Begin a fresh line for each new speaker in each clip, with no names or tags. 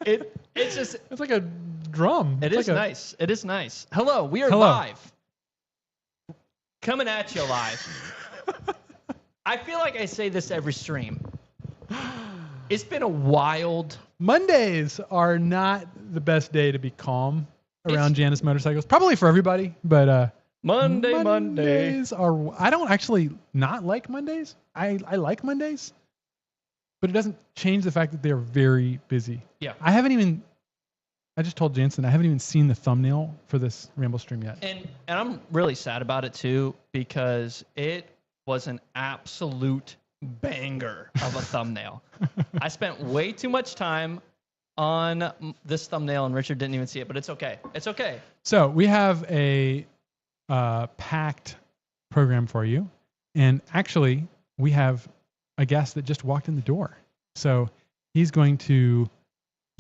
It's just.
It's like a drum.
It is nice. It is nice. Hello, we are live. Coming at you live. I feel like I say this every stream. It's been a wild.
Mondays are not the best day to be calm around Janus motorcycles. Probably for everybody, but Mondays are. I don't actually not like Mondays. I like Mondays, but it doesn't change the fact that they're very busy.
Yeah.
I just told Jansen I haven't even seen the thumbnail for this Ramble stream yet.
And I'm really sad about it too, because it was an absolute banger of a thumbnail. I spent way too much time on this thumbnail and Richard didn't even see it, but it's okay. It's okay.
So we have a packed program for you. And actually, we have a guest that just walked in the door. So he's going to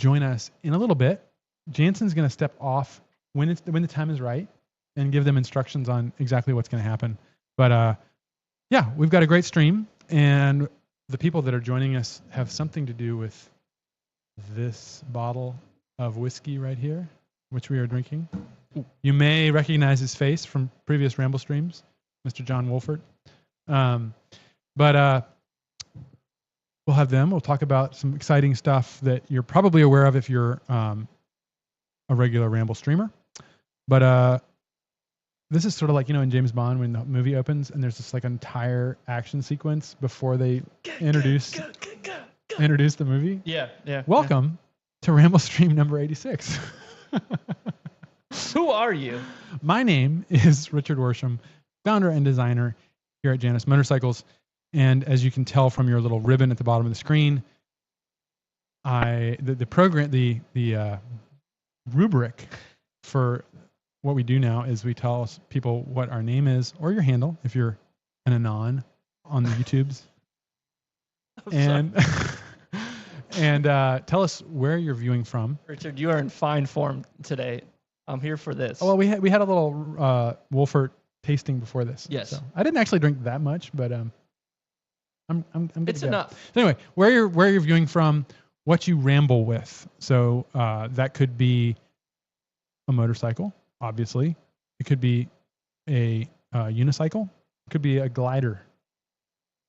join us in a little bit. Jansen's going to step off when the time is right and give them instructions on exactly what's going to happen. But yeah, we've got a great stream, and the people that are joining us have something to do with this bottle of whiskey right here, which we are drinking. You may recognize his face from previous Ramble streams, Mr. John Wolfford. But we'll have them. We'll talk about some exciting stuff that you're probably aware of if you're a regular Ramble streamer. But this is sort of like, in James Bond when the movie opens and there's this like entire action sequence before they introduce the movie.
Yeah.
Welcome to Ramble stream number 86.
Who are you?
My name is Richard Worsham, founder and designer here at Janus Motorcycles. And as you can tell from your little ribbon at the bottom of the screen, the rubric for what we do now is we tell people what our name is or your handle if you're an anon on the YouTubes. And tell us where you're viewing from.
Richard, you are in fine form today. I'm here for this.
Oh, well, we had a little Wolfford tasting before this.
Yes.
So I didn't actually drink that much, but I'm good
it's
to go.
enough.
So anyway, where you're viewing from, what you ramble with. So that could be a motorcycle, obviously. It could be a unicycle. It could be a glider.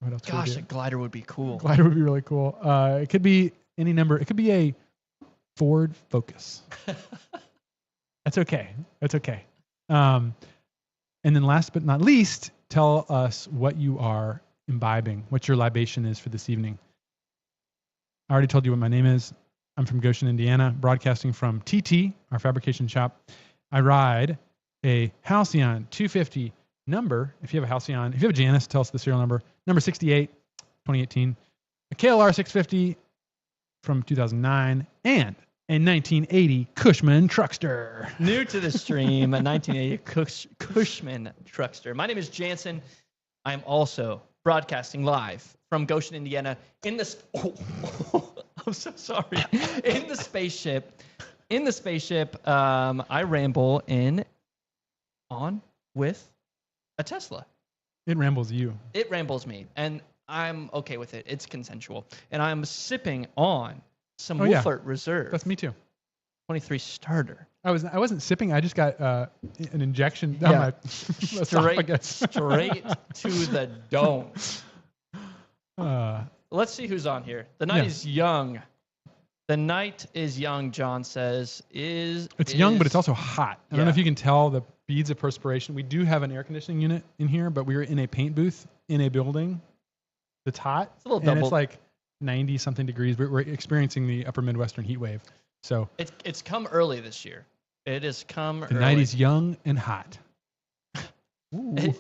What else?
Gosh, a glider would be cool.
Glider would be really cool. It could be any number. It could be a Ford Focus. That's okay. That's okay. And then last but not least, tell us what you are imbibing, what your libation is for this evening. I already told you what my name is. I'm from Goshen, Indiana, broadcasting from TT, our fabrication shop. I ride a Halcyon 250 number. If you have a Halcyon, if you have a Janus, tell us the serial number. Number 68, 2018. A KLR 650 from 2009, and a 1980 Cushman Truckster.
New to the stream, a 1980 Cushman Truckster. My name is Jansen. I'm also broadcasting live from Goshen, Indiana. I'm so sorry. In the spaceship. I ramble on with a Tesla.
It rambles you.
It rambles me, and I'm okay with it. It's consensual, and I'm sipping on some Wolfford Reserve.
That's me too.
23 starter.
I wasn't sipping. I just got an injection down my esophagus.
Straight to the dome. Let's see who's on here. The night is young. The night is young, John says. It's
young, but it's also hot. I don't know if you can tell the beads of perspiration. We do have an air conditioning unit in here, but we were in a paint booth in a building that's hot.
It's a little
and it's like 90 something degrees. We're experiencing the upper Midwestern heat wave. So
it's come early this year. It has come early.
The night is young and hot.
The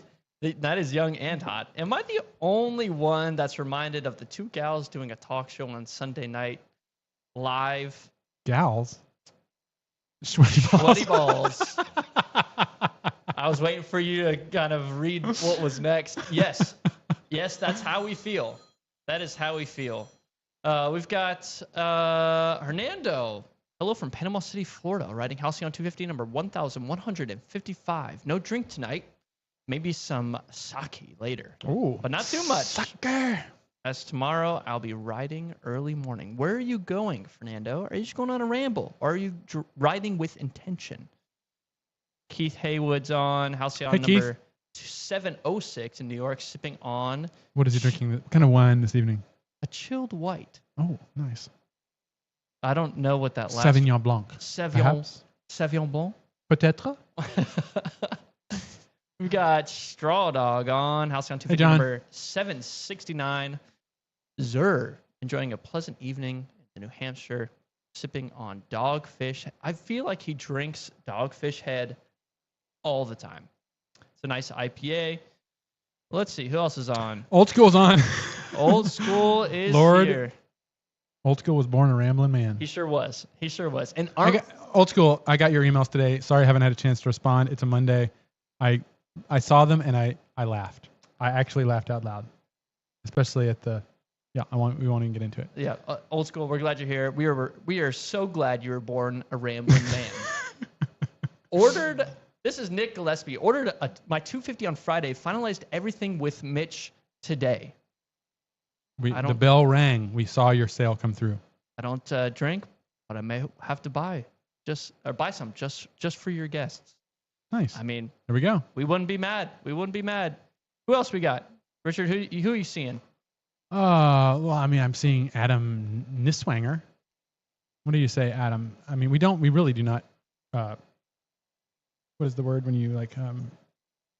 night is young and hot. Am I the only one that's reminded of the two gals doing a talk show on Sunday night live?
Gals? Sweaty balls.
I was waiting for you to kind of read what was next. Yes, that's how we feel. That is how we feel. We've got Hernando. Hello from Panama City, Florida, riding Halcyon 250 number 1155. No drink tonight. Maybe some sake later.
Ooh.
But not too much.
Sake.
as tomorrow I'll be riding early morning. Where are you going, Fernando? Are you just going on a ramble? Or are you riding with intention? Keith Haywood's on Halcyon
Hey,
number 706 in New York, sipping on
What is he drinking? What kind of wine this evening?
a chilled white.
Oh, nice.
I don't know what that last
Sauvignon Blanc.
Sauvignon Blanc.
Peut-être.
We got Straw Dog on Halcyon 250
John.
number 769. Zur enjoying a pleasant evening in New Hampshire, sipping on Dogfish. I feel like he drinks Dogfish Head all the time. It's a nice IPA. Let's see who else is on.
Old School's on.
Old School is
Lord.
here.
Old School was born a rambling man.
He sure was. He sure was. And
Old School, I got your emails today. Sorry I haven't had a chance to respond. It's a Monday. I saw them and I laughed. I actually laughed out loud, especially at the. Yeah, we won't even get into it.
Yeah, Old School. We're glad you're here. We are so glad you were born a rambling man. This is Nick Gillespie. Ordered my 250 on Friday. Finalized everything with Mitch today.
The bell rang. We saw your sale come through.
I don't drink, but I may have to buy some just for your guests.
Nice.
I mean,
there we go.
We wouldn't be mad. Who else we got? Richard, who are you seeing?
Well, I mean, I'm seeing Adam Niswanger. What do you say, Adam? I mean, we really do not. What is the word when you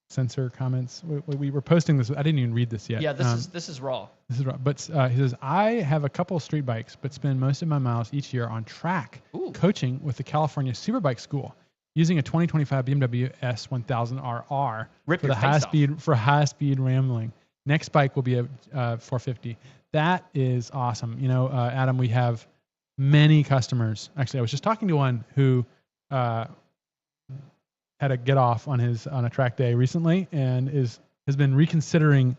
censor comments? We were posting this. I didn't even read this yet.
Yeah, this is raw.
This is raw. But he says, I have a couple of street bikes, but spend most of my miles each year on track coaching with the California Superbike School, using a 2025 BMW S1000RR for high speed rambling. Next bike will be a 450. That is awesome. You know, Adam, we have many customers. Actually, I was just talking to one who had a get off on a track day recently and has been reconsidering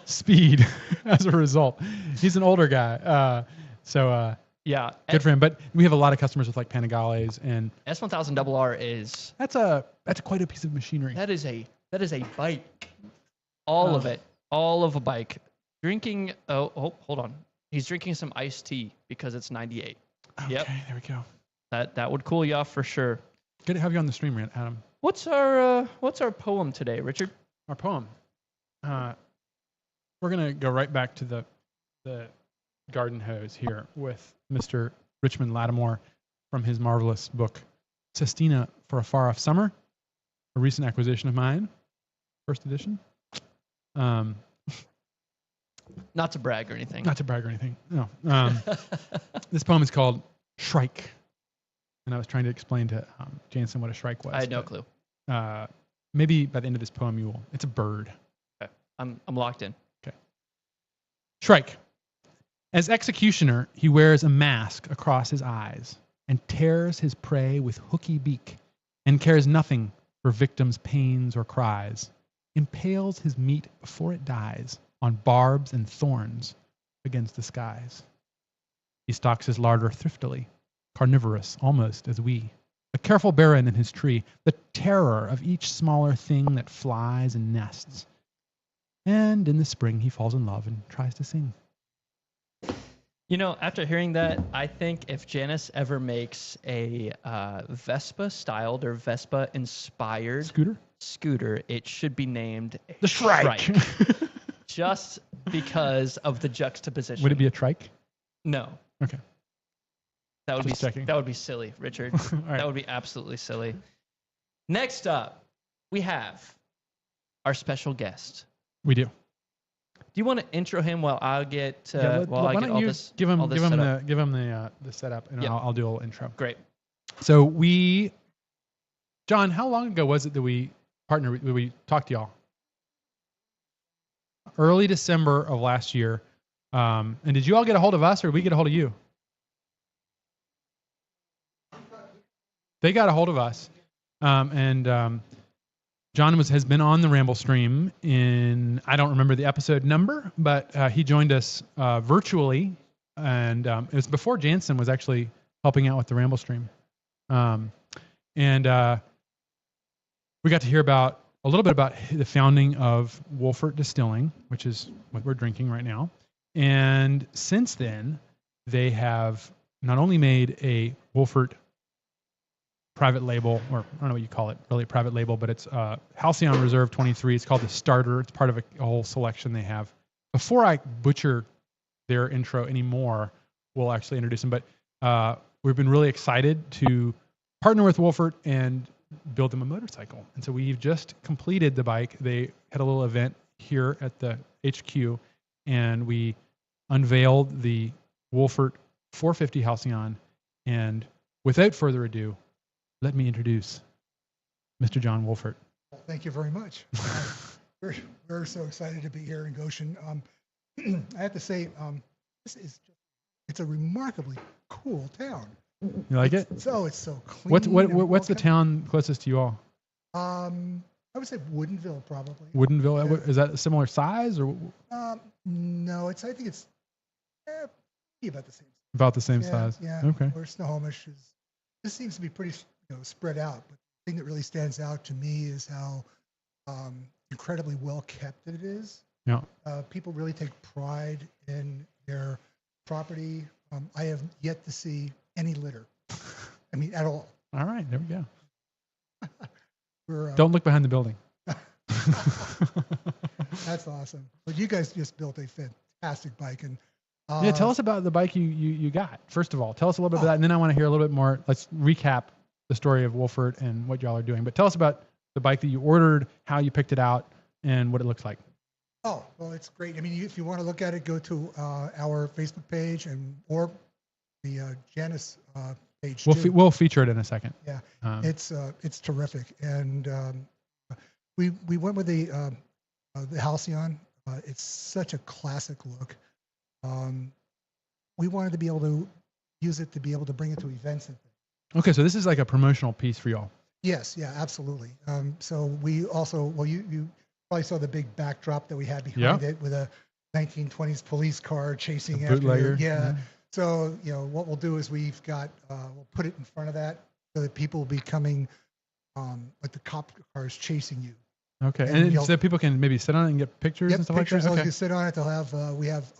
speed as a result. He's an older guy, yeah, good for him. But we have a lot of customers with like Panigales and
S1000RR is
that's quite a piece of machinery.
That is a bike. All of a bike. Drinking. Oh, hold on. He's drinking some iced tea because it's 98.
Okay,
yep.
There we go.
That would cool you off for sure.
Good to have you on the stream, Adam.
What's our poem today, Richard?
Our poem. We're gonna go right back to the garden hose here with Mr. Richmond Lattimore from his marvelous book, Sestina for a Far Off Summer, a recent acquisition of mine, first edition.
Not to brag or anything.
No. This poem is called Shrike. And I was trying to explain to Jansen what a shrike was.
I had no clue.
Maybe by the end of this poem you will. It's a bird.
Okay. I'm locked in.
Okay. Shrike. As executioner, he wears a mask across his eyes and tears his prey with hooky beak and cares nothing for victims' pains or cries. Impales his meat before it dies on barbs and thorns against the skies. He stalks his larder thriftily, carnivorous almost as we, a careful baron in his tree, the terror of each smaller thing that flies and nests. And in the spring he falls in love and tries to sing.
You know, after hearing that, I think if Janus ever makes a Vespa-styled or Vespa-inspired scooter, it should be named
the Shrike.
Just because of the juxtaposition.
Would it be a trike?
No.
Okay.
That would be silly, Richard. Right. That would be absolutely silly. Next up, we have our special guest.
We do.
Do you want to intro him while I get
why don't you give him the setup, and I'll do a little intro.
Great.
So John, how long ago was it that we partnered? We talked to y'all? Early December of last year. And did you all get a hold of us, or did we get a hold of you? They got a hold of us, and John has been on the Ramblestream in, I don't remember the episode number, but he joined us virtually, and it was before Jansen was actually helping out with the Ramblestream. And we got to hear a little bit about the founding of Wolfford Distilling, which is what we're drinking right now. And since then, they have not only made a Wolfford private label, or I don't know what you call it, really a private label, but it's Halcyon Reserve 23. It's called the Starter. It's part of a whole selection they have. Before I butcher their intro anymore, we'll actually introduce them. But we've been really excited to partner with Wolfford and build them a motorcycle. And so we've just completed the bike. They had a little event here at the HQ, and we unveiled the Wolfford 450 Halcyon. And without further ado, let me introduce Mr. John Wolfford.
Well, thank you very much. We're so excited to be here in Goshen. I have to say, it's a remarkably cool town.
You like it?
It's so clean.
What's the town closest to you all?
I would say Woodinville, probably.
Woodinville?
Yeah.
Is that a similar size or?
No, I think it's about the same.
About the same size.
Yeah.
Okay.
Where Snohomish is. This seems to be pretty spread out. But the thing that really stands out to me is how incredibly well kept it is.
Yeah.
People really take pride in their property. I have yet to see any litter. I mean, at all.
All right, there we go.
Don't
Don't look behind the building.
That's awesome. But you guys just built a fantastic bike, and
Yeah, tell us about the bike you got. First of all, tell us a little bit about that, and then I want to hear a little bit more. Let's recap the story of Wolfford and what y'all are doing. But tell us about the bike that you ordered, how you picked it out, and what it looks like.
Oh, well, it's great. I mean, if you want to look at it, go to our Facebook page or the Janus page.
We'll feature it in a second.
Yeah, it's terrific, and we went with the Halcyon. It's such a classic look. We wanted to be able to use it to be able to bring it to events and things.
Okay, so this is like a promotional piece for y'all.
Yes, yeah, absolutely. So we also, well, you probably saw the big backdrop that we had behind it with a 1920s police car chasing after
bootlegger.
you. Yeah. So, what we'll do is we'll put it in front of that so that people will be coming, like the cop cars chasing you.
Okay, and so people can maybe sit on it and get pictures and stuff like that?
Pictures,
Okay.
you can sit on it. They'll have, we have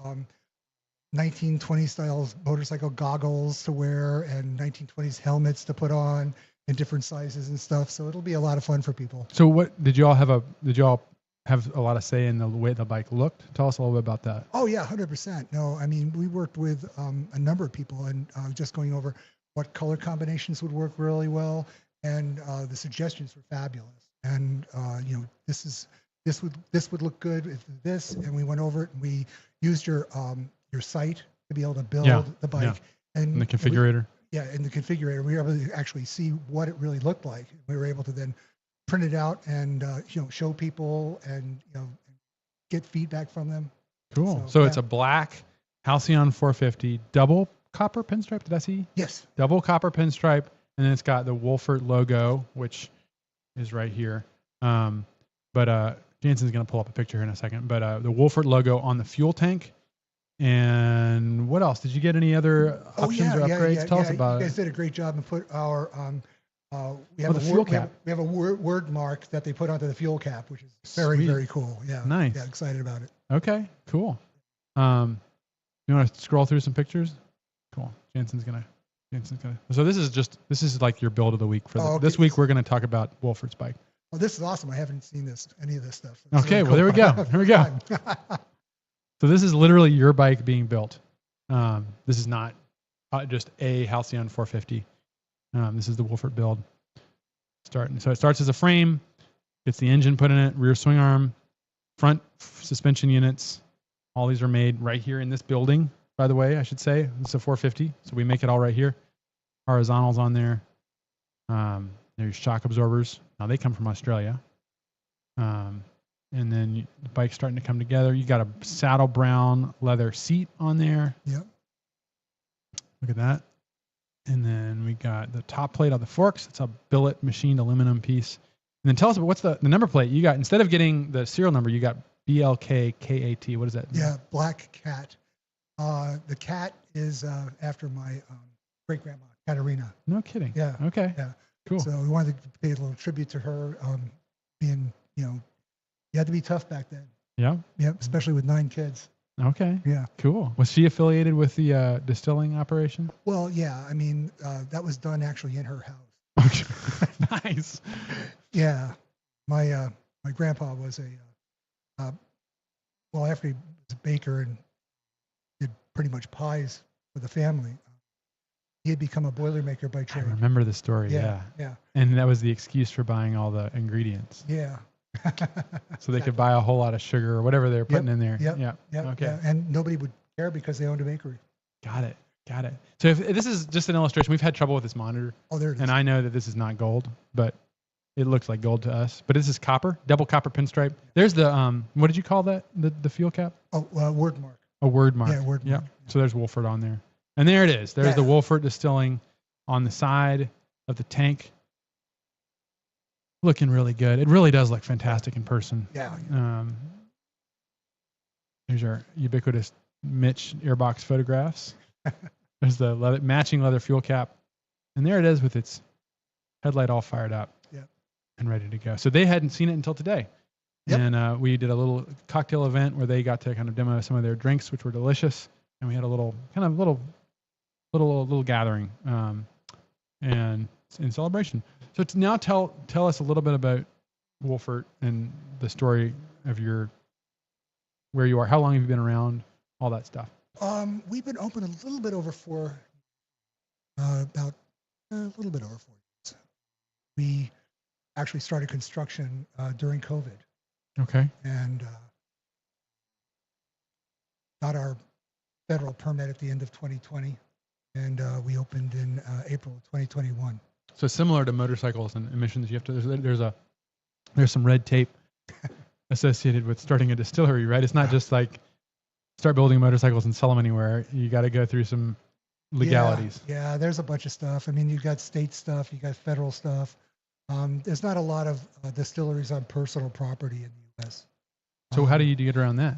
1920s style motorcycle goggles to wear and 1920s helmets to put on in different sizes and stuff. So it'll be a lot of fun for people.
So what did y'all have a lot of say in the way the bike looked? Tell us a little bit about that.
Oh yeah, 100%. No, I mean, we worked with a number of people and just going over what color combinations would work really well, and the suggestions were fabulous. And this would look good with this, and we went over it and we used your site to be able to build the bike and the
configurator.
In the configurator, we were able to actually see what it really looked like. We were able to then print it out and show people and get feedback from them.
Cool. So it's a black Halcyon 450 double copper pinstripe. Did I see?
Yes.
Double copper pinstripe, and then it's got the Wolfford logo, which is right here. But Jansen's going to pull up a picture here in a second. But the Wolfford logo on the fuel tank. And what else? Did you get any other options or upgrades? Tell us about it.
You guys did a great job and put our we have
the fuel cap.
We have a word mark that they put onto the fuel cap, which is very, very cool. Yeah.
Nice.
Yeah, excited about it.
Okay, cool. You want to scroll through some pictures? Cool. Jansen's gonna. So this is like your build of the week for this week. We're gonna talk about Wolfford's bike.
Oh, this is awesome. I haven't seen any of this stuff.
Okay, well there we go. Here we go. So this is literally your bike being built. This is not just a Halcyon 450. This is the Wolfford build. So it starts as a frame, gets the engine put in it, rear swing arm, front suspension units. All these are made right here in this building, by the way, I should say. This is a 450, so we make it all right here. Horizontals on there. There's shock absorbers. Now they come from Australia. And then the bike's starting to come together. You got a saddle brown leather seat on there.
Yep.
Look at that. And then we got the top plate on the forks. It's a billet machined aluminum piece. And then tell us about what's the number plate you got. Instead of getting the serial number, you got BLKKAT. What is that?
Yeah, Black Cat. The cat is after my great grandma, Katerina.
No kidding.
Yeah.
Okay.
Yeah.
Cool.
So we wanted to pay a little tribute to her. Being, you had to be tough back then.
Yeah.
Yeah, especially with 9 kids.
Okay.
Yeah.
Cool. Was she affiliated with the distilling operation?
Well, yeah. I mean, that was done actually in her house.
Nice.
Yeah. My grandpa was after he was a baker and did pretty much pies for the family, he had become a Boilermaker by
I
trade.
remember the story. Yeah.
Yeah.
And that was the excuse for buying all the ingredients.
Yeah.
So they could buy a whole lot of sugar or whatever they're putting in there.
Yep.
Yeah.
Yep.
Okay.
Yeah. And nobody would care because they owned a bakery.
Got it. So if this is just an illustration, we've had trouble with this monitor.
Oh, there it is.
And I know that this is not gold, but it looks like gold to us. But this is copper, double copper pinstripe. There's the, what did you call that? The fuel cap?
Oh, word mark.
A word mark.
Yeah, word mark.
Yeah. So there's Wolfford on there. And there it is. There's
Yeah.
the Wolfford distilling on the side of the tank. Looking really good. It really does look fantastic in person.
Yeah.
Here's our ubiquitous Mitch airbox photographs. There's the matching leather fuel cap. And there it is with its headlight all fired up.
Yeah.
And ready to go. So they hadn't seen it until today.
Yep.
And we did a little cocktail event where they got to kind of demo some of their drinks, which were delicious. And we had a little gathering and in celebration. So to now tell us a little bit about Wolfford and the story of where you are. How long have you been around? All that stuff.
We've been open a little bit over about a little bit over 4 years. We actually started construction during COVID.
Okay.
And got our federal permit at the end of 2020, and we opened in April of 2021.
So similar to motorcycles and emissions, you have to there's some red tape associated with starting a distillery, right? It's not just like start building motorcycles and sell them anywhere. You got to go through some legalities.
Yeah, there's a bunch of stuff. I mean, you got state stuff, you got federal stuff. There's not a lot of distilleries on personal property in the U.S.
So how do you get around that?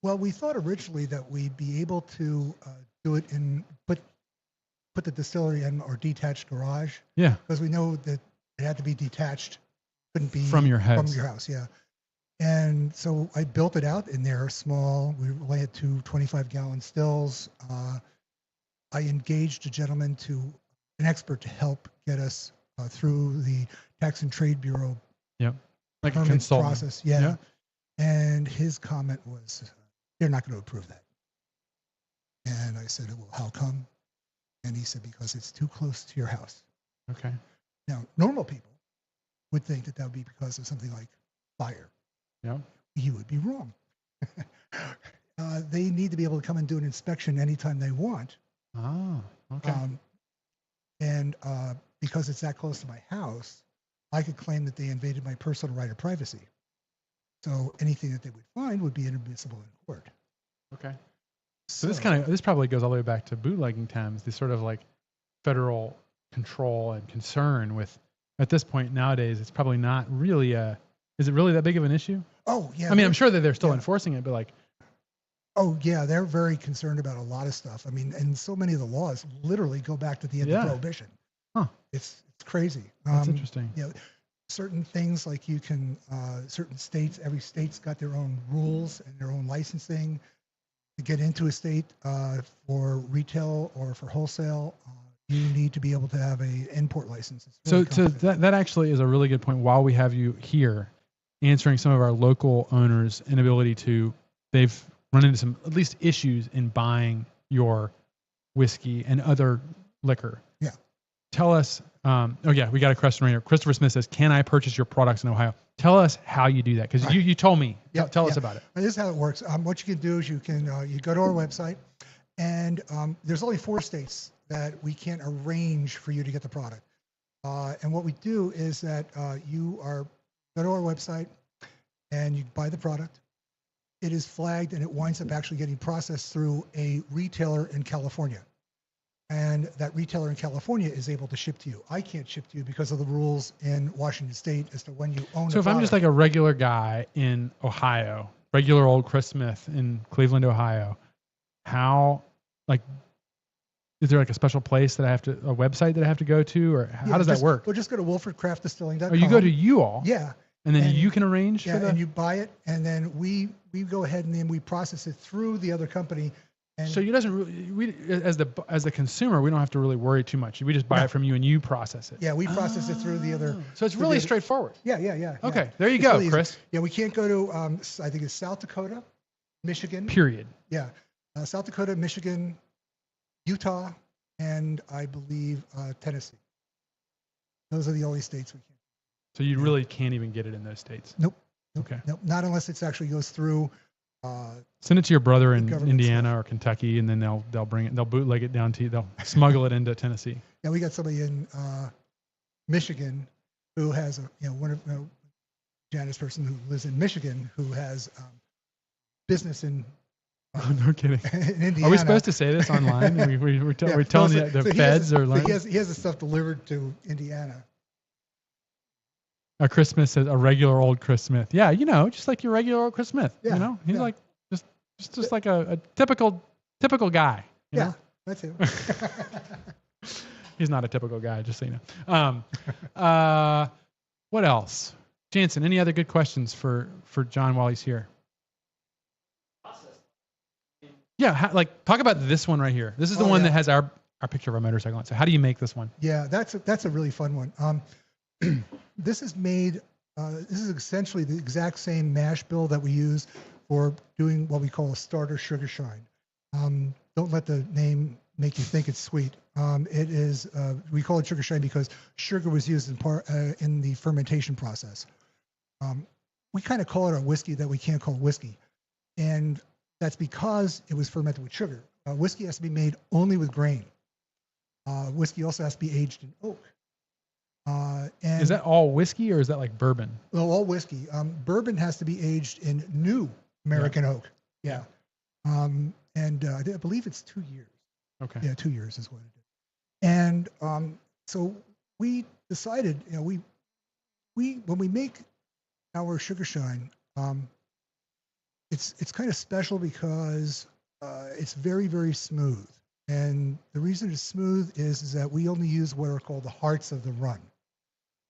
Well, we thought originally that we'd be able to do it put the distillery in our detached garage.
Yeah.
Because we know that it had to be detached, couldn't be
from your house.
From your house, yeah. And so I built it out in there, small. We only had 2 25-gallon stills. I engaged an expert to help get us through the Tax and Trade Bureau.
Yep. Like a
permit
consultant.
process. Yeah. And his comment was, "They're not going to approve that." And I said, "Well, how come?" And he said, "Because it's too close to your house."
Okay.
Now, normal people would think that would be because of something like fire.
Yeah.
You would be wrong. They need to be able to come and do an inspection anytime they want.
Oh, okay.
And because it's that close to my house, I could claim that they invaded my personal right of privacy. So anything that they would find would be inadmissible in court.
Okay. So this probably goes all the way back to bootlegging times, this sort of like federal control and concern with, at this point nowadays, it's probably not really is it really that big of an issue?
Oh, yeah.
I mean, I'm sure that they're still enforcing it, but like.
Oh, yeah, they're very concerned about a lot of stuff. I mean, and so many of the laws literally go back to the end of Prohibition.
Huh.
It's crazy.
That's interesting.
You know, certain things like you can, certain states, every state's got their own rules and their own licensing. To get into a state for retail or for wholesale, you need to be able to have a import license.
So that actually is a really good point. While we have you here, answering some of our local owners' inability to, they've run into some at least issues in buying your whiskey and other liquor.
Yeah.
Tell us. We got a question right here. Christopher Smith says, "Can I purchase your products in Ohio?" Tell us how you do that, because you told me. Tell us about it.
This is how it works. What you can do is you go to our website, and there's only 4 states that we can't arrange for you to get the product. And what we do is that go to our website and you buy the product. It is flagged and it winds up actually getting processed through a retailer in California. And that retailer in California is able to ship to you. I can't ship to you because of the rules in Washington State as to when you own.
So if I'm just like a regular guy in Ohio, regular old Chris Smith in Cleveland, Ohio, how, like, is there like a special place that a website that I have to go to, or how does that work?
Well, just go to wolffordcraftdistilling.com.
Oh, you go to you all?
Yeah.
And then you can arrange
yeah,
for the.
and you buy it, and then we go ahead and then we process it through the other company. And
So you doesn't really, we as the consumer, we don't have to really worry too much. We just buy it from you and you process it.
yeah, we process it through the other.
So it's really straightforward.
Yeah.
Okay, there you
It's
go,
really easy.
Chris.
Yeah, we can't go to I think it's South Dakota, Michigan.
Period.
Yeah, South Dakota, Michigan, Utah, and I believe Tennessee. Those are the only states we can't.
So you really can't even get it in those states.
Nope.
Okay.
Nope. Not unless it actually goes through.
Send it to your brother in
government
Indiana or Kentucky, and then they'll bring it. They'll bootleg it down to you. They'll smuggle it into Tennessee.
Yeah, we got somebody in Michigan who has one of Janus person who lives in Michigan who has business in.
Oh, no kidding.
In Indiana.
Are we supposed to say this online? We're telling you the feds are like.
He has the stuff delivered to Indiana.
A Chris Smith says a regular old Chris Smith. Yeah, just like your regular old Chris Smith.
Yeah,
He's like just like a typical guy. You know?
That's him.
He's not a typical guy, just so you know. What else? Jansen, any other good questions for John while he's here? Yeah, talk about this one right here. This is the one that has our picture of our motorcycle on. So how do you make this one?
Yeah, that's a really fun one. This is made. This is essentially the exact same mash bill that we use for doing what we call a starter sugar shine. Don't let the name make you think it's sweet. It is. We call it sugar shine because sugar was used in the fermentation process. We kind of call it a whiskey that we can't call whiskey, and that's because it was fermented with sugar. Whiskey has to be made only with grain. Whiskey also has to be aged in oak. And
is that all whiskey or is that like bourbon?
Well, all whiskey. Bourbon has to be aged in new American oak. Yeah. And I believe it's 2 years.
Okay.
Yeah, 2 years is what it is. And so we decided, when we make our sugar shine, it's kind of special because it's very, very smooth. And the reason it's smooth is that we only use what are called the hearts of the run,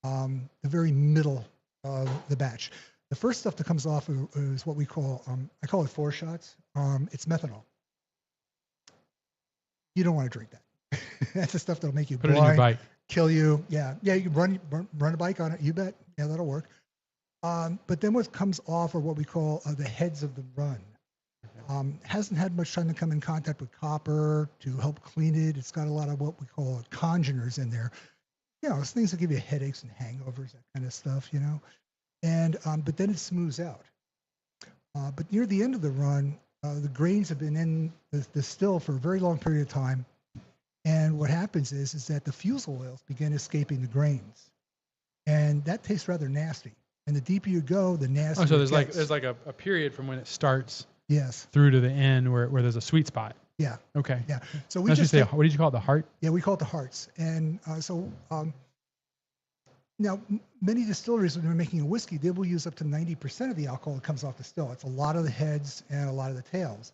the very middle of the batch. The first stuff that comes off is what we call, I call it 4 shots. It's methanol. You don't want to drink that. That's the stuff that'll make you
Put
blind,
it in your bike.
kill you. Yeah, you can run a bike on it. You bet. Yeah, that'll work. But then what comes off are what we call the heads of the run. Hasn't had much time to come in contact with copper to help clean it. It's got a lot of what we call congeners in there. It's things that give you headaches and hangovers, that kind of stuff, And but then it smooths out. But near the end of the run, the grains have been in the still for a very long period of time. And what happens is that the fusel oils begin escaping the grains. And that tastes rather nasty. And the deeper you go, the nastier
so
it gets.
there's like a period from when it starts
Yes.
through to the end where there's a sweet spot.
Yeah.
Okay.
Yeah. So we
Let's
just
say, what did you call it? The heart?
Yeah, we call it the hearts. And now many distilleries, when they're making a whiskey, they will use up to 90% of the alcohol that comes off the still. It's a lot of the heads and a lot of the tails,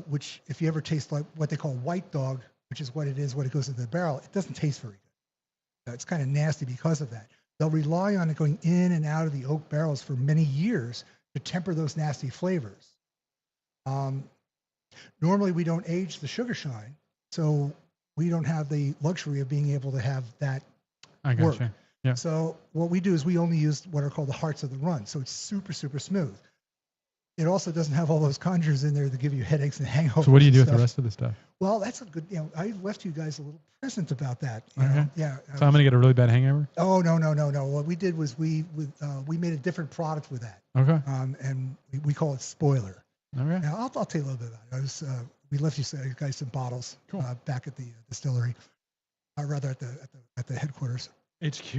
which if you ever taste like what they call white dog, which is what it is when it goes into the barrel, it doesn't taste very good. It's kind of nasty because of that. They'll rely on it going in and out of the oak barrels for many years to temper those nasty flavors. Normally we don't age the sugar shine, so we don't have the luxury of being able to have that work.
Gotcha. Yeah.
So what we do is we only use what are called the hearts of the run. So it's super, super smooth. It also doesn't have all those conjures in there that give you headaches and hangovers.
So what do you do with
stuff.
the rest of the stuff?
Well, that's a good, I left you guys a little present about that.
Okay.
Yeah.
So I'm going to get a really bad hangover?
Oh, no. What we did was we made a different product with that.
Okay.
And we call it Spoiler.
Okay.
Now, I'll tell you a little bit about it. We left you guys some bottles back at the distillery, rather at the headquarters.
HQ.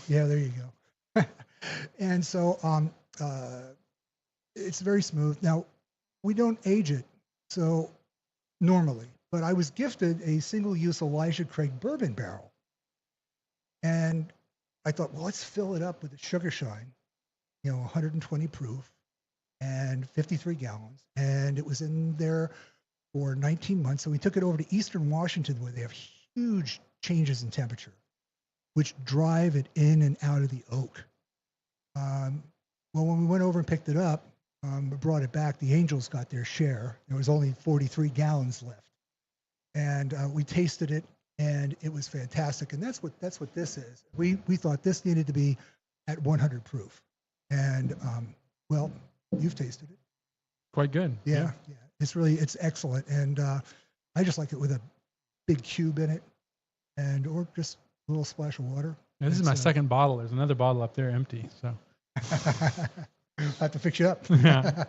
Yeah, there you go. And so it's very smooth. Now, we don't age it, so normally, but I was gifted a single-use Elijah Craig bourbon barrel. And I thought, well, let's fill it up with a sugar shine, 120 proof and 53 gallons. And it was in there for 19 months. So we took it over to Eastern Washington where they have huge changes in temperature, which drive it in and out of the oak. Well, when we went over and picked it up, brought it back, the Angels got their share. There was only 43 gallons left, and we tasted it, and it was fantastic. And that's what this is. We thought this needed to be at 100 proof, and well, you've tasted it.
Quite good.
Yeah. It's excellent, and I just like it with a big cube in it, or just a little splash of water.
Yeah, this is my second bottle. There's another bottle up there empty. So
I have to fix you up.
Yeah.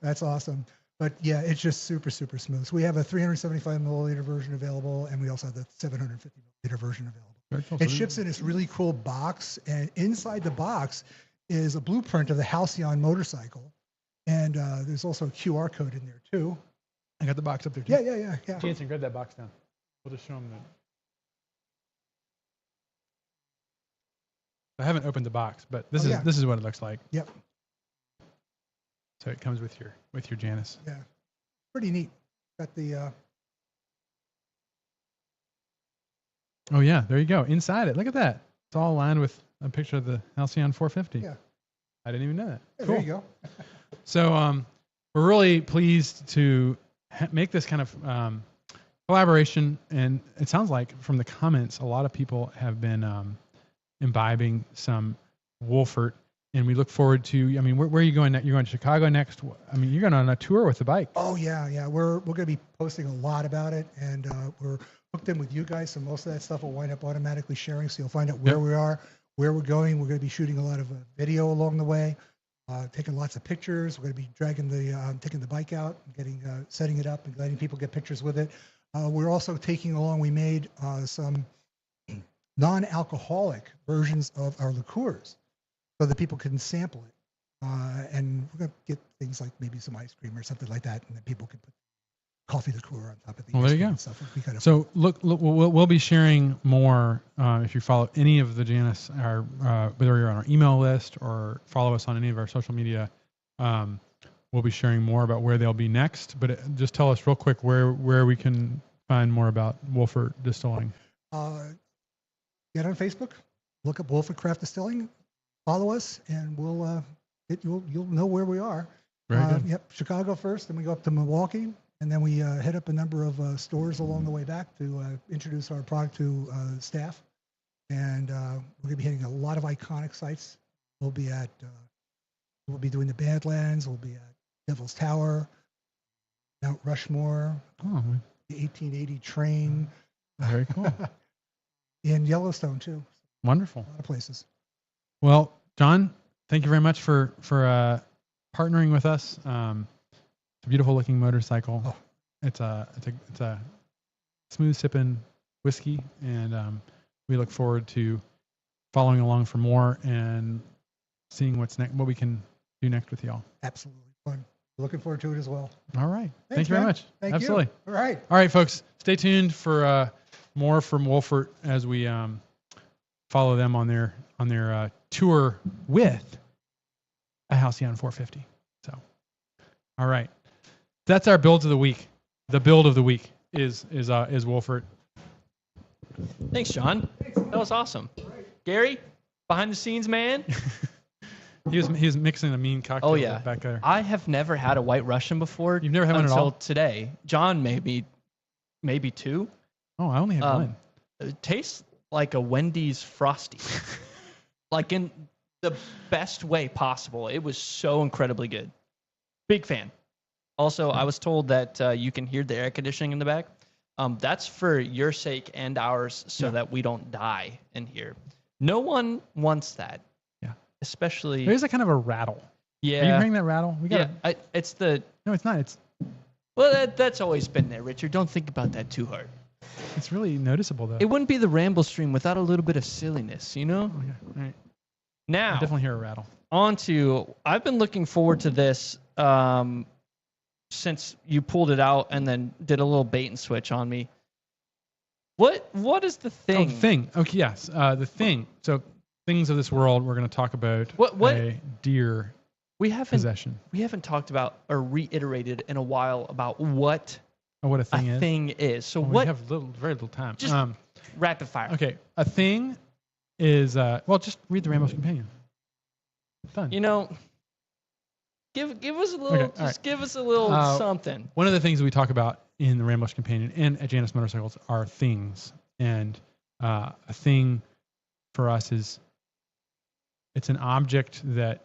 That's awesome. But yeah, it's just super, super smooth. So we have a 375 milliliter version available, and we also have the 750 milliliter version available.
Very cool.
It ships in this really cool box, and inside the box is a blueprint of the Halcyon motorcycle. And there's also a QR code in there too.
I got the box up there too.
Yeah.
Jansen, grab that box down. We'll just show them that. I haven't opened the box, but this is what it looks like.
Yep.
So it comes with your Janus.
Yeah. Pretty neat. Got the
Oh yeah, there you go. Inside it. Look at that. It's all aligned with a picture of the Halcyon 450.
Yeah.
I didn't even know that.
Yeah,
Cool.
there you go.
So we're really pleased to make this kind of collaboration, and it sounds like from the comments, a lot of people have been imbibing some Wolfford, and we look forward to. I mean, where are you going? You're going to Chicago next. I mean, you're going on a tour with the bike.
Oh yeah. We're going to be posting a lot about it, and we're hooked in with you guys, so most of that stuff will wind up automatically sharing. So you'll find out where we are, where we're going. We're going to be shooting a lot of video along the way. Taking lots of pictures. We're going to be dragging taking the bike out, and setting it up, and letting people get pictures with it. We're also taking along. We made some non-alcoholic versions of our liqueurs, so that people can sample it. And we're going to get things like maybe some ice cream or something like that, and then people can put coffee liqueur on top of the.
Well, there you go.
And stuff.
So look, we'll be sharing more if you follow any of the Janus, whether you're on our email list or follow us on any of our social media. We'll be sharing more about where they'll be next. But just tell us real quick where we can find more about Wolfford Distilling.
Get on Facebook, look up Wolfford Craft Distilling, follow us, and you'll know where we are.
Very good.
Yep, Chicago first, then we go up to Milwaukee. And then we hit up a number of stores along the way back to introduce our product to staff. And we're going to be hitting a lot of iconic sites. We'll be doing the Badlands. We'll be at Devil's Tower, Mount Rushmore, the 1880 train.
Very cool.
In Yellowstone too.
Wonderful.
A lot of places.
Well, John, thank you very much for partnering with us. It's a beautiful looking motorcycle.
Oh.
It's a smooth sipping whiskey, and we look forward to following along for more and seeing what's next, what we can do next with y'all.
Absolutely fun. Looking forward to it as well.
All right.
Thanks,
Thank you very
man.
much.
Thank
Absolutely.
you. All right.
All right, folks. Stay tuned for more from Wolfford as we follow them on their tour with a Halcyon 450. So, all right. That's our build of the week. The build of the week is Wolfford.
Thanks, John. That was awesome. Gary, behind the scenes, man.
He was mixing a mean cocktail.
Oh yeah,
back there.
I have never had a White Russian before.
You've never had one at all?
Until today. John, maybe two.
Oh, I only had one.
It tastes like a Wendy's Frosty, like in the best way possible. It was so incredibly good. Big fan. Also, I was told that you can hear the air conditioning in the back. That's for your sake and ours, so that we don't die in here. No one wants that.
Yeah.
Especially.
There's a kind of a rattle.
Yeah.
Are you hearing that rattle? We got.
Yeah. It's the.
No, it's not. It's.
Well, that's always been there, Richard. Don't think about that too hard.
It's really noticeable, though.
It wouldn't be the Ramblestream without a little bit of silliness, you know?
Oh, yeah. All right.
Now,
I definitely hear a rattle.
I've been looking forward to this since you pulled it out and then did a little bait and switch on me. What is the thing?
Oh, the thing. Okay, yes. The thing. So, things of this world, we're going to talk about
What?
a deer possession.
We haven't talked about or reiterated in a while about what
what a
thing
thing
is. So
well,
what?
We have very little time.
Just rapid fire.
Okay, a thing is, just read the Ramblers Companion. Done.
You know, give us a little,
Okay, all right.
give us a little something.
One of the things we talk about in the Ramblers Companion and at Janus Motorcycles are things. And a thing for us is it's an object that,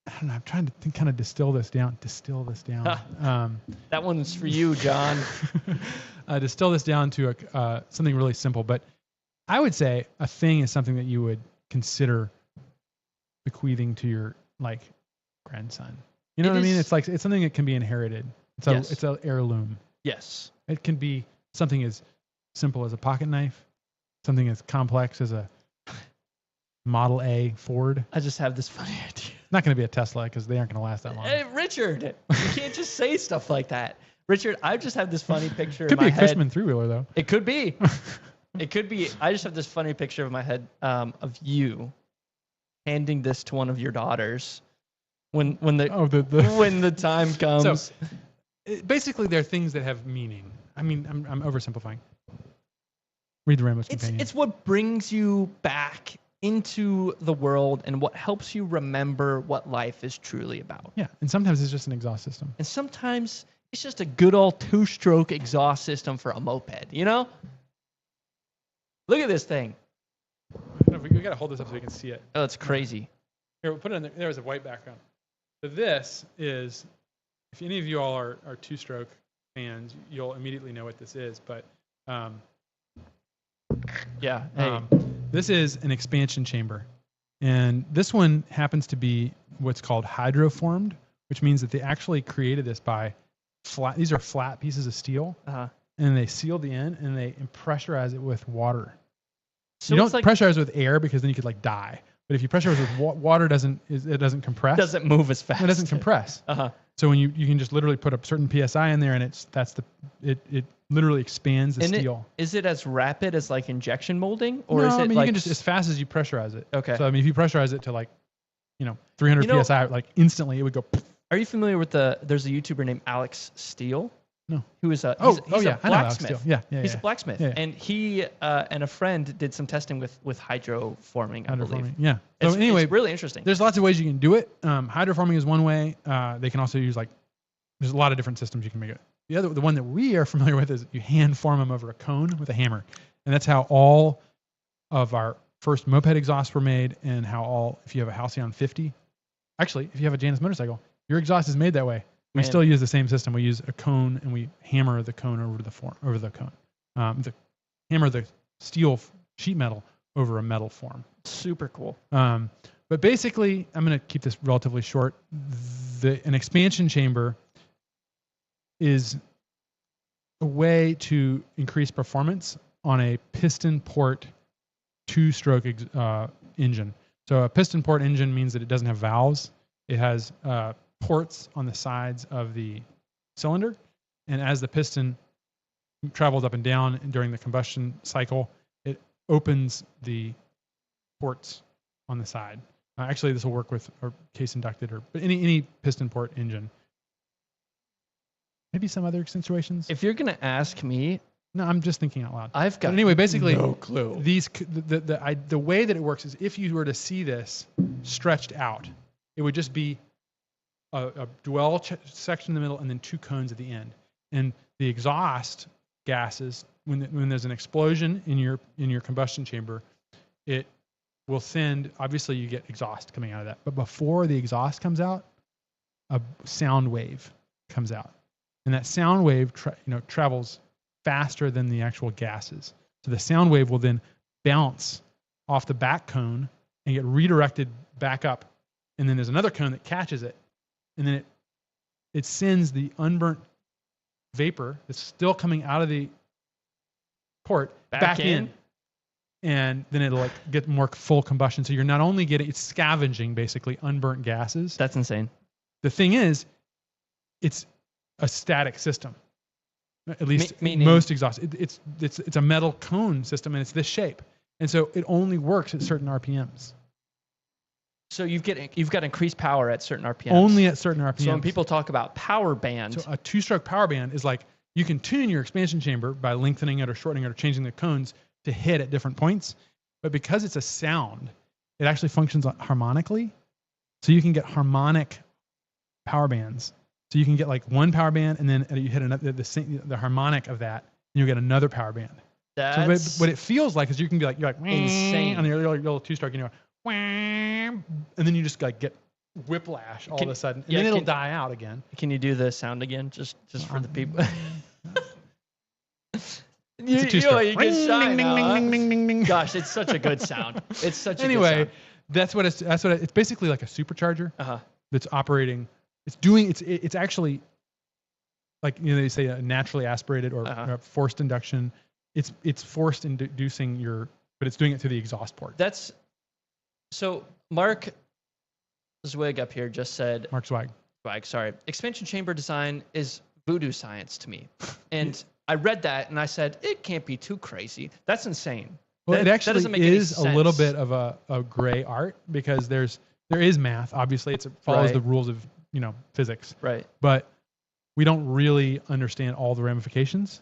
I don't know, I'm trying to kind of distill this down.
That one's for you, John.
Distill this down to something really simple. But I would say a thing is something that you would consider bequeathing to your grandson. You know what I mean? It's something that can be inherited. It's an heirloom.
Yes.
It can be something as simple as a pocket knife, something as complex as a Model A Ford.
I just have this funny idea.
It's not going to be a Tesla because they aren't going to last that long.
Hey, Richard, you can't just say stuff like that. Richard, I just have this funny picture
Could
in my
be a
head.
Cushman three-wheeler, though.
It could be. It could be. I just have this funny picture of my head of you handing this to one of your daughters when the time comes.
So, basically, they're things that have meaning. I mean, I'm oversimplifying. Read the Ramblers Companion.
It's what brings you back into the world and what helps you remember what life is truly about.
Yeah, and sometimes it's just an exhaust system.
And sometimes it's just a good old 2-stroke exhaust system for a moped, you know? Look at this thing.
We got to hold this up so we can see it.
Oh, it's crazy.
Here, we'll put it in there. There's a white background. So this is, if any of you all are 2-stroke fans, you'll immediately know what this is. But
yeah, hey.
This is an expansion chamber. And this one happens to be what's called hydroformed, which means that they actually created this by these are flat pieces of steel. And they seal the end and they pressurize it with water. So you don't pressurize with air because then you could die. But if you pressurize with water, it doesn't compress.
Doesn't move as fast.
It doesn't compress. So when you can just literally put a certain PSI in there and it literally expands the steel.
Is it as rapid as injection molding, or
no,
is it
you can just as fast as you pressurize it.
Okay.
So if you pressurize it to 300 PSI, instantly it would go.
Are you familiar with there's a YouTuber named Alex Steele?
No.
Who is a
he's a
blacksmith.
Yeah,
he's a blacksmith.
Yeah.
And he and a friend did some testing with hydroforming, I believe.
Yeah. So anyway,
it's really interesting.
There's lots of ways you can do it. Hydroforming is one way. They can also use there's a lot of different systems you can make it. The one that we are familiar with is you hand form them over a cone with a hammer. And that's how all of our first moped exhausts were made, and if you have a Halcyon 50, actually, if you have a Janus motorcycle, your exhaust is made that way. We still use the same system. We use a cone and we hammer the cone over the cone. Hammer the steel sheet metal over a metal form.
Super cool.
But basically, I'm going to keep this relatively short. An expansion chamber is a way to increase performance on a piston port 2-stroke engine. So a piston port engine means that it doesn't have valves. It has ports on the sides of the cylinder, and as the piston travels up and down during the combustion cycle, it opens the ports on the side. Actually, this will work with case inducted but any piston port engine. Maybe some other situations.
If you're gonna ask me,
no, I'm just thinking out loud.
I've got
basically
no clue.
The way that it works is if you were to see this stretched out, it would just be a dwell section in the middle and then 2 cones at the end. And the exhaust gases, when there's an explosion in your combustion chamber, it will send, obviously you get exhaust coming out of that. But before the exhaust comes out, a sound wave comes out. And that sound wave travels faster than the actual gases. So the sound wave will then bounce off the back cone and get redirected back up. And then there's another cone that catches it. And then it sends the unburnt vapor that's still coming out of the port back in. And then it'll get more full combustion. So you're not only it's scavenging basically unburnt gases.
That's insane.
The thing is, it's a static system. At least
Meaning?
Most exhaust. It's a metal cone system, and it's this shape. And so it only works at certain RPMs.
So you've got increased power at certain RPMs.
Only at certain RPMs.
So when people talk about power band,
so a 2-stroke power band is you can tune your expansion chamber by lengthening it or shortening it or changing the cones to hit at different points. But because it's a sound, it actually functions harmonically. So you can get harmonic power bands. So you can get like one power band, and then you hit another, the harmonic of that, and you get another power band.
That's
So what it feels like is you can be like, you're like
insane.
on your little two-stroke, and you're like, and then you just like get whiplash all of a sudden, and then it'll die out again.
Can you do the sound again, just for the people?
It's a two-stroke.
You get shy now, huh?
Ding, ding, ding, ding.
Gosh, it's such a good sound. It's such a
Anyway,
good sound.
it's basically like a supercharger
Uh-huh.
that's operating. It's actually like, they say a naturally aspirated or forced induction. It's forced inducing but it's doing it through the exhaust port.
So Mark Zwig up here just said,
Mark Zwig,
sorry. Expansion chamber design is voodoo science to me. And I read that and I said, it can't be too crazy. That's insane.
Well,
that
it actually
doesn't make
is
any
a little
sense.
bit of a gray art, because there is math. Obviously, it follows
Right.
the rules of physics.
Right.
But we don't really understand all the ramifications.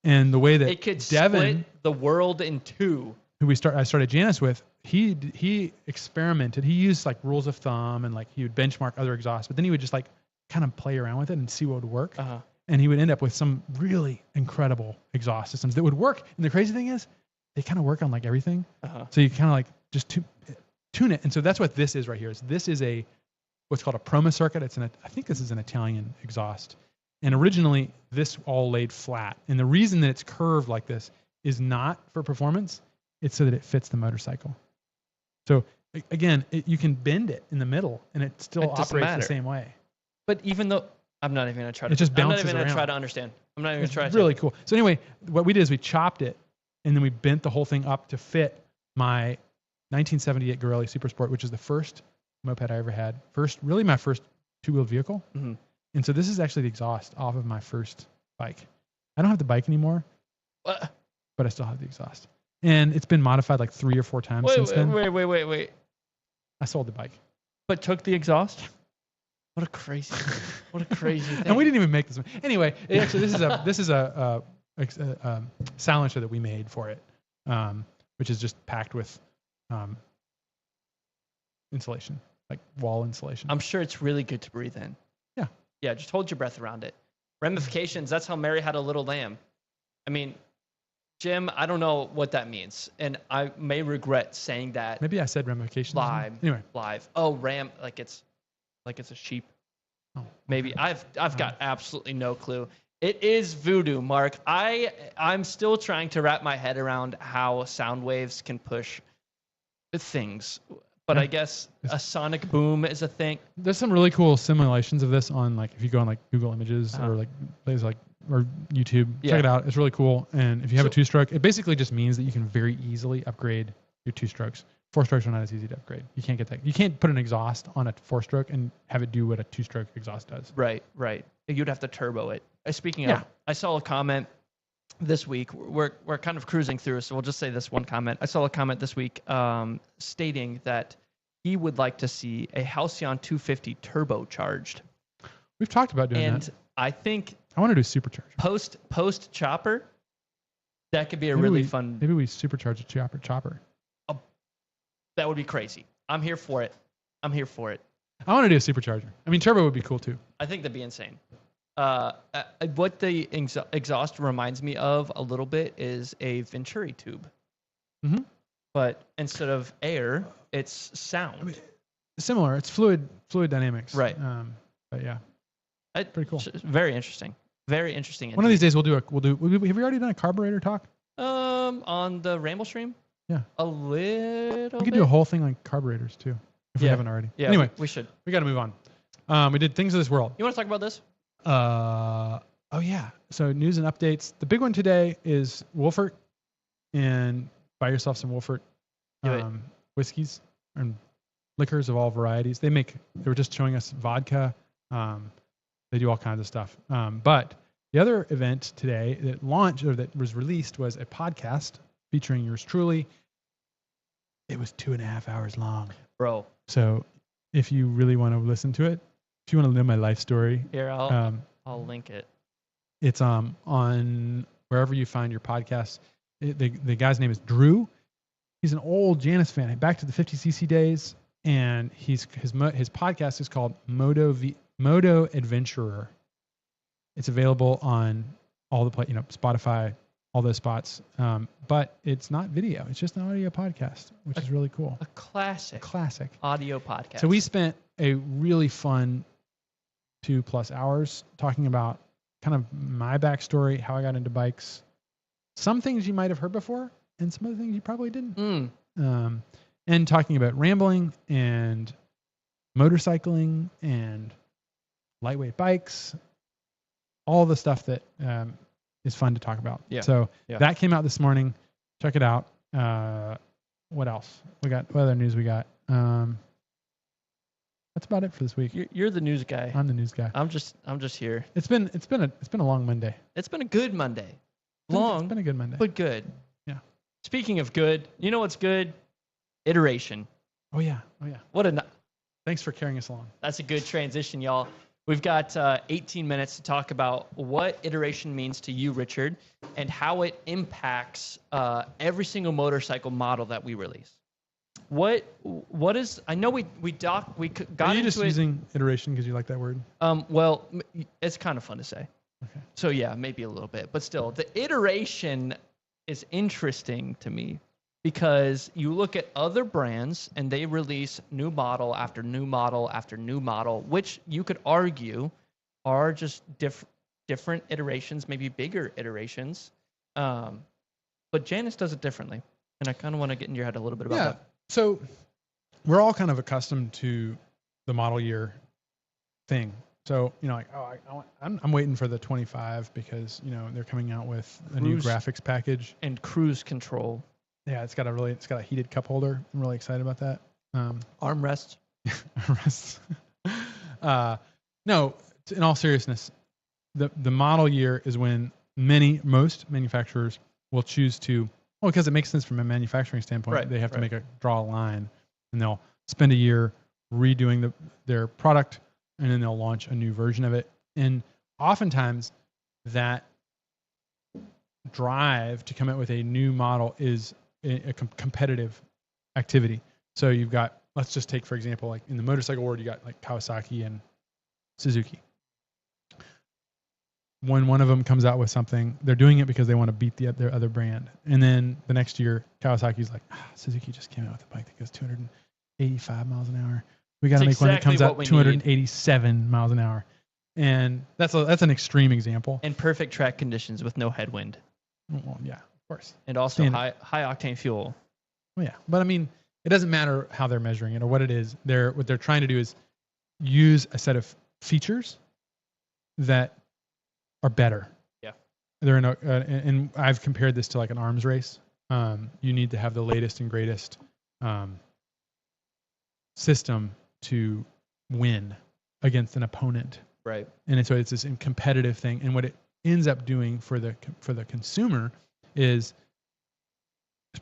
And the way that
It could
Devin,
split the world in two.
who I started Janus with, he experimented. He used like rules of thumb, and like he would benchmark other exhausts, but then he would just like kind of play around with it and see what would work.
Uh-huh.
And he would end up with some really incredible exhaust systems that would work. And the crazy thing is, they kind of work on like everything.
Uh-huh.
So you kind of like just tune it. And so that's what this is right here. This is what's called a Proma circuit. I think this is an Italian exhaust. And originally, this all laid flat. And the reason that it's curved like this is not for performance. It's so that it fits the motorcycle. So again, you can bend it in the middle, and it still
It doesn't
operates
matter.
the same way.
But even though I'm not even gonna try to,
It just
I'm not
bounces
even gonna
around.
try to understand. I'm not even
It's
gonna try to.
really cool. So anyway, what we did is we chopped it, and then we bent the whole thing up to fit my 1978 Gorelli Super Sport, which is the first moped I ever had. My first two-wheeled vehicle.
Mm-hmm.
And so this is actually the exhaust off of my first bike. I don't have the bike anymore, but I still have the exhaust. And it's been modified like 3 or 4 times since then.
Wait.
I sold the bike.
But took the exhaust? What a crazy thing.
And we didn't even make this one. Anyway, actually, this is a silencer that we made for it, which is just packed with insulation, like wall insulation.
I'm sure it's really good to breathe in.
Yeah.
Yeah, just hold your breath around it. Ramifications, that's how Mary had a little lamb. I mean, Jim, I don't know what that means. And I may regret saying that
Maybe I said ramifications.
live.
Anyway.
Live. Oh, like it's a sheep.
Oh,
Maybe. I've got absolutely no clue. It is voodoo, Mark. I'm still trying to wrap my head around how sound waves can push things. But
Yeah.
I guess a sonic boom is a thing.
There's some really cool simulations of this on, like, if you go on like Google Images or like places like or YouTube,
Yeah.
check it out. It's really cool. And if you have a 2-stroke, it basically just means that you can very easily upgrade your 2-strokes. 4-strokes are not as easy to upgrade. You can't get that. You can't put an exhaust on a 4-stroke and have it do what a 2-stroke exhaust does.
Right. You'd have to turbo it. Speaking
Yeah.
of, I saw a comment this week. We're kind of cruising through, so we'll just say this one comment. I saw a comment this week stating that he would like to see a Halcyon 250 turbocharged.
We've talked about doing
And
that.
I think
I want to do supercharger.
post chopper, that could be a
Maybe
really
we-
fun.
Maybe we supercharge a chopper.
That would be crazy. I'm here for it.
I want to do a supercharger. I mean, turbo would be cool too.
I think that'd be insane. What the exhaust reminds me of a little bit is a Venturi tube.
Mhm.
But instead of air, it's sound.
I mean, similar. It's fluid dynamics.
Right.
But yeah, pretty cool.
Very interesting. Very interesting.
One of these days we'll do. Have we already done a carburetor talk?
On the Ramblestream?
Yeah.
A little
We could
bit.
do a whole thing on carburetors too, if we
Yeah.
haven't already.
Yeah,
Anyway,
we should.
we got to move on. We did things of this world.
You want to talk about this?
Oh yeah. So news and updates. The big one today is Wolfford, and buy yourself some Wolfford
Do it.
whiskeys and liquors of all varieties. They were just showing us vodka. They do all kinds of stuff. But the other event today that launched or that was released was a podcast featuring yours truly. It was 2.5 hours long.
Bro.
So if you really want to listen to it, if you want to know my life story,
Here, I'll link it.
it's on wherever you find your podcasts. The guy's name is Drew. He's an old Janus fan, back to the 50cc days. and his podcast is called Moto Adventurer. It's available on all the Spotify, all those spots. But it's not video. It's just an audio podcast, which is really cool.
A classic audio podcast.
So we spent a really fun 2+ hours talking about kind of my backstory, how I got into bikes, some things you might have heard before, and some other things you probably didn't. And talking about rambling and motorcycling and lightweight bikes, all the stuff that is fun to talk about.
Yeah.
So that came out this morning. Check it out. What else? What other news we got? That's about it for this week.
You're the news guy.
I'm the news guy.
I'm just here.
It's been a long Monday.
It's been a good Monday.
It's been a good Monday.
But good.
Yeah.
Speaking of good, you know what's good? Iteration.
Oh yeah. Thanks for carrying us along.
That's a good transition, y'all. We've got 18 minutes to talk about what iteration means to you, Richard, and how it impacts every single motorcycle model that we release. What is? I know we got
Are you
into
just
it.
using iteration because you like that word?
Well, it's kind of fun to say.
Okay.
So yeah, maybe a little bit, but still, the iteration is interesting to me because you look at other brands and they release new model after new model after new model, which you could argue are just different iterations, maybe bigger iterations. But Janus does it differently, and I kind of want to get in your head a little bit about that.
So we're all kind of accustomed to the model year thing. So, I'm waiting for the 25 because, they're coming out with a new graphics package
and cruise control.
Yeah, it's got a heated cup holder. I'm really excited about that.
Armrests.
Armrests. No, in all seriousness, the model year is when most manufacturers will choose to, because it makes sense from a manufacturing standpoint.
Right,
they have to draw a line, and they'll spend a year redoing their product, and then they'll launch a new version of it. And oftentimes that drive to come out with a new model is a competitive activity. So you've got, let's just take, for example, like in the motorcycle world, you got like Kawasaki and Suzuki. When one of them comes out with something, they're doing it because they want to beat their other brand. And then the next year, Kawasaki's like, Suzuki just came out with a bike that goes 285 miles an hour. We got to make one that comes out 287 miles an hour. And that's an extreme example.
And perfect track conditions with no headwind.
Well, yeah, of course.
And also high octane fuel.
Well, yeah, but I mean, it doesn't matter how they're measuring it or what it is. What they're trying to do is use a set of features that are better.
Yeah.
They're and I've compared this to like an arms race. You need to have the latest and greatest system to win against an opponent.
Right.
And so it's this competitive thing. And what it ends up doing for the consumer is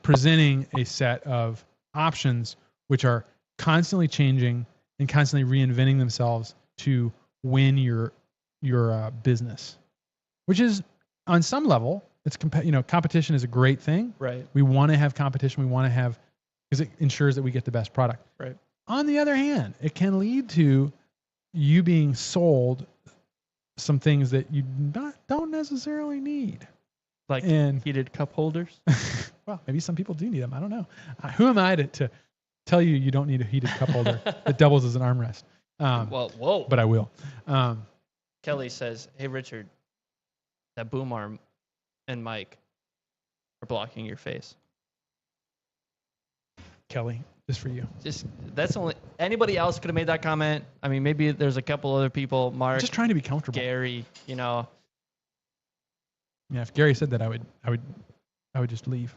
presenting a set of options which are constantly changing and constantly reinventing themselves to win your business, which is on some level, it's competition is a great thing.
Right.
We want to have competition. We want to have, because it ensures that we get the best product.
Right.
On the other hand, it can lead to you being sold some things that you don't necessarily need.
Like heated cup holders?
Well, maybe some people do need them. I don't know. Who am I to tell you don't need a heated cup holder that doubles as an armrest?
Whoa.
But I will.
Kelly says, hey, Richard, that boom arm and mic are blocking your face.
Kelly, just for you.
That's only anybody else could have made that comment. I mean, maybe there's a couple other people. Mark,
just trying to be comfortable.
Gary,
Yeah, if Gary said that, I would just leave.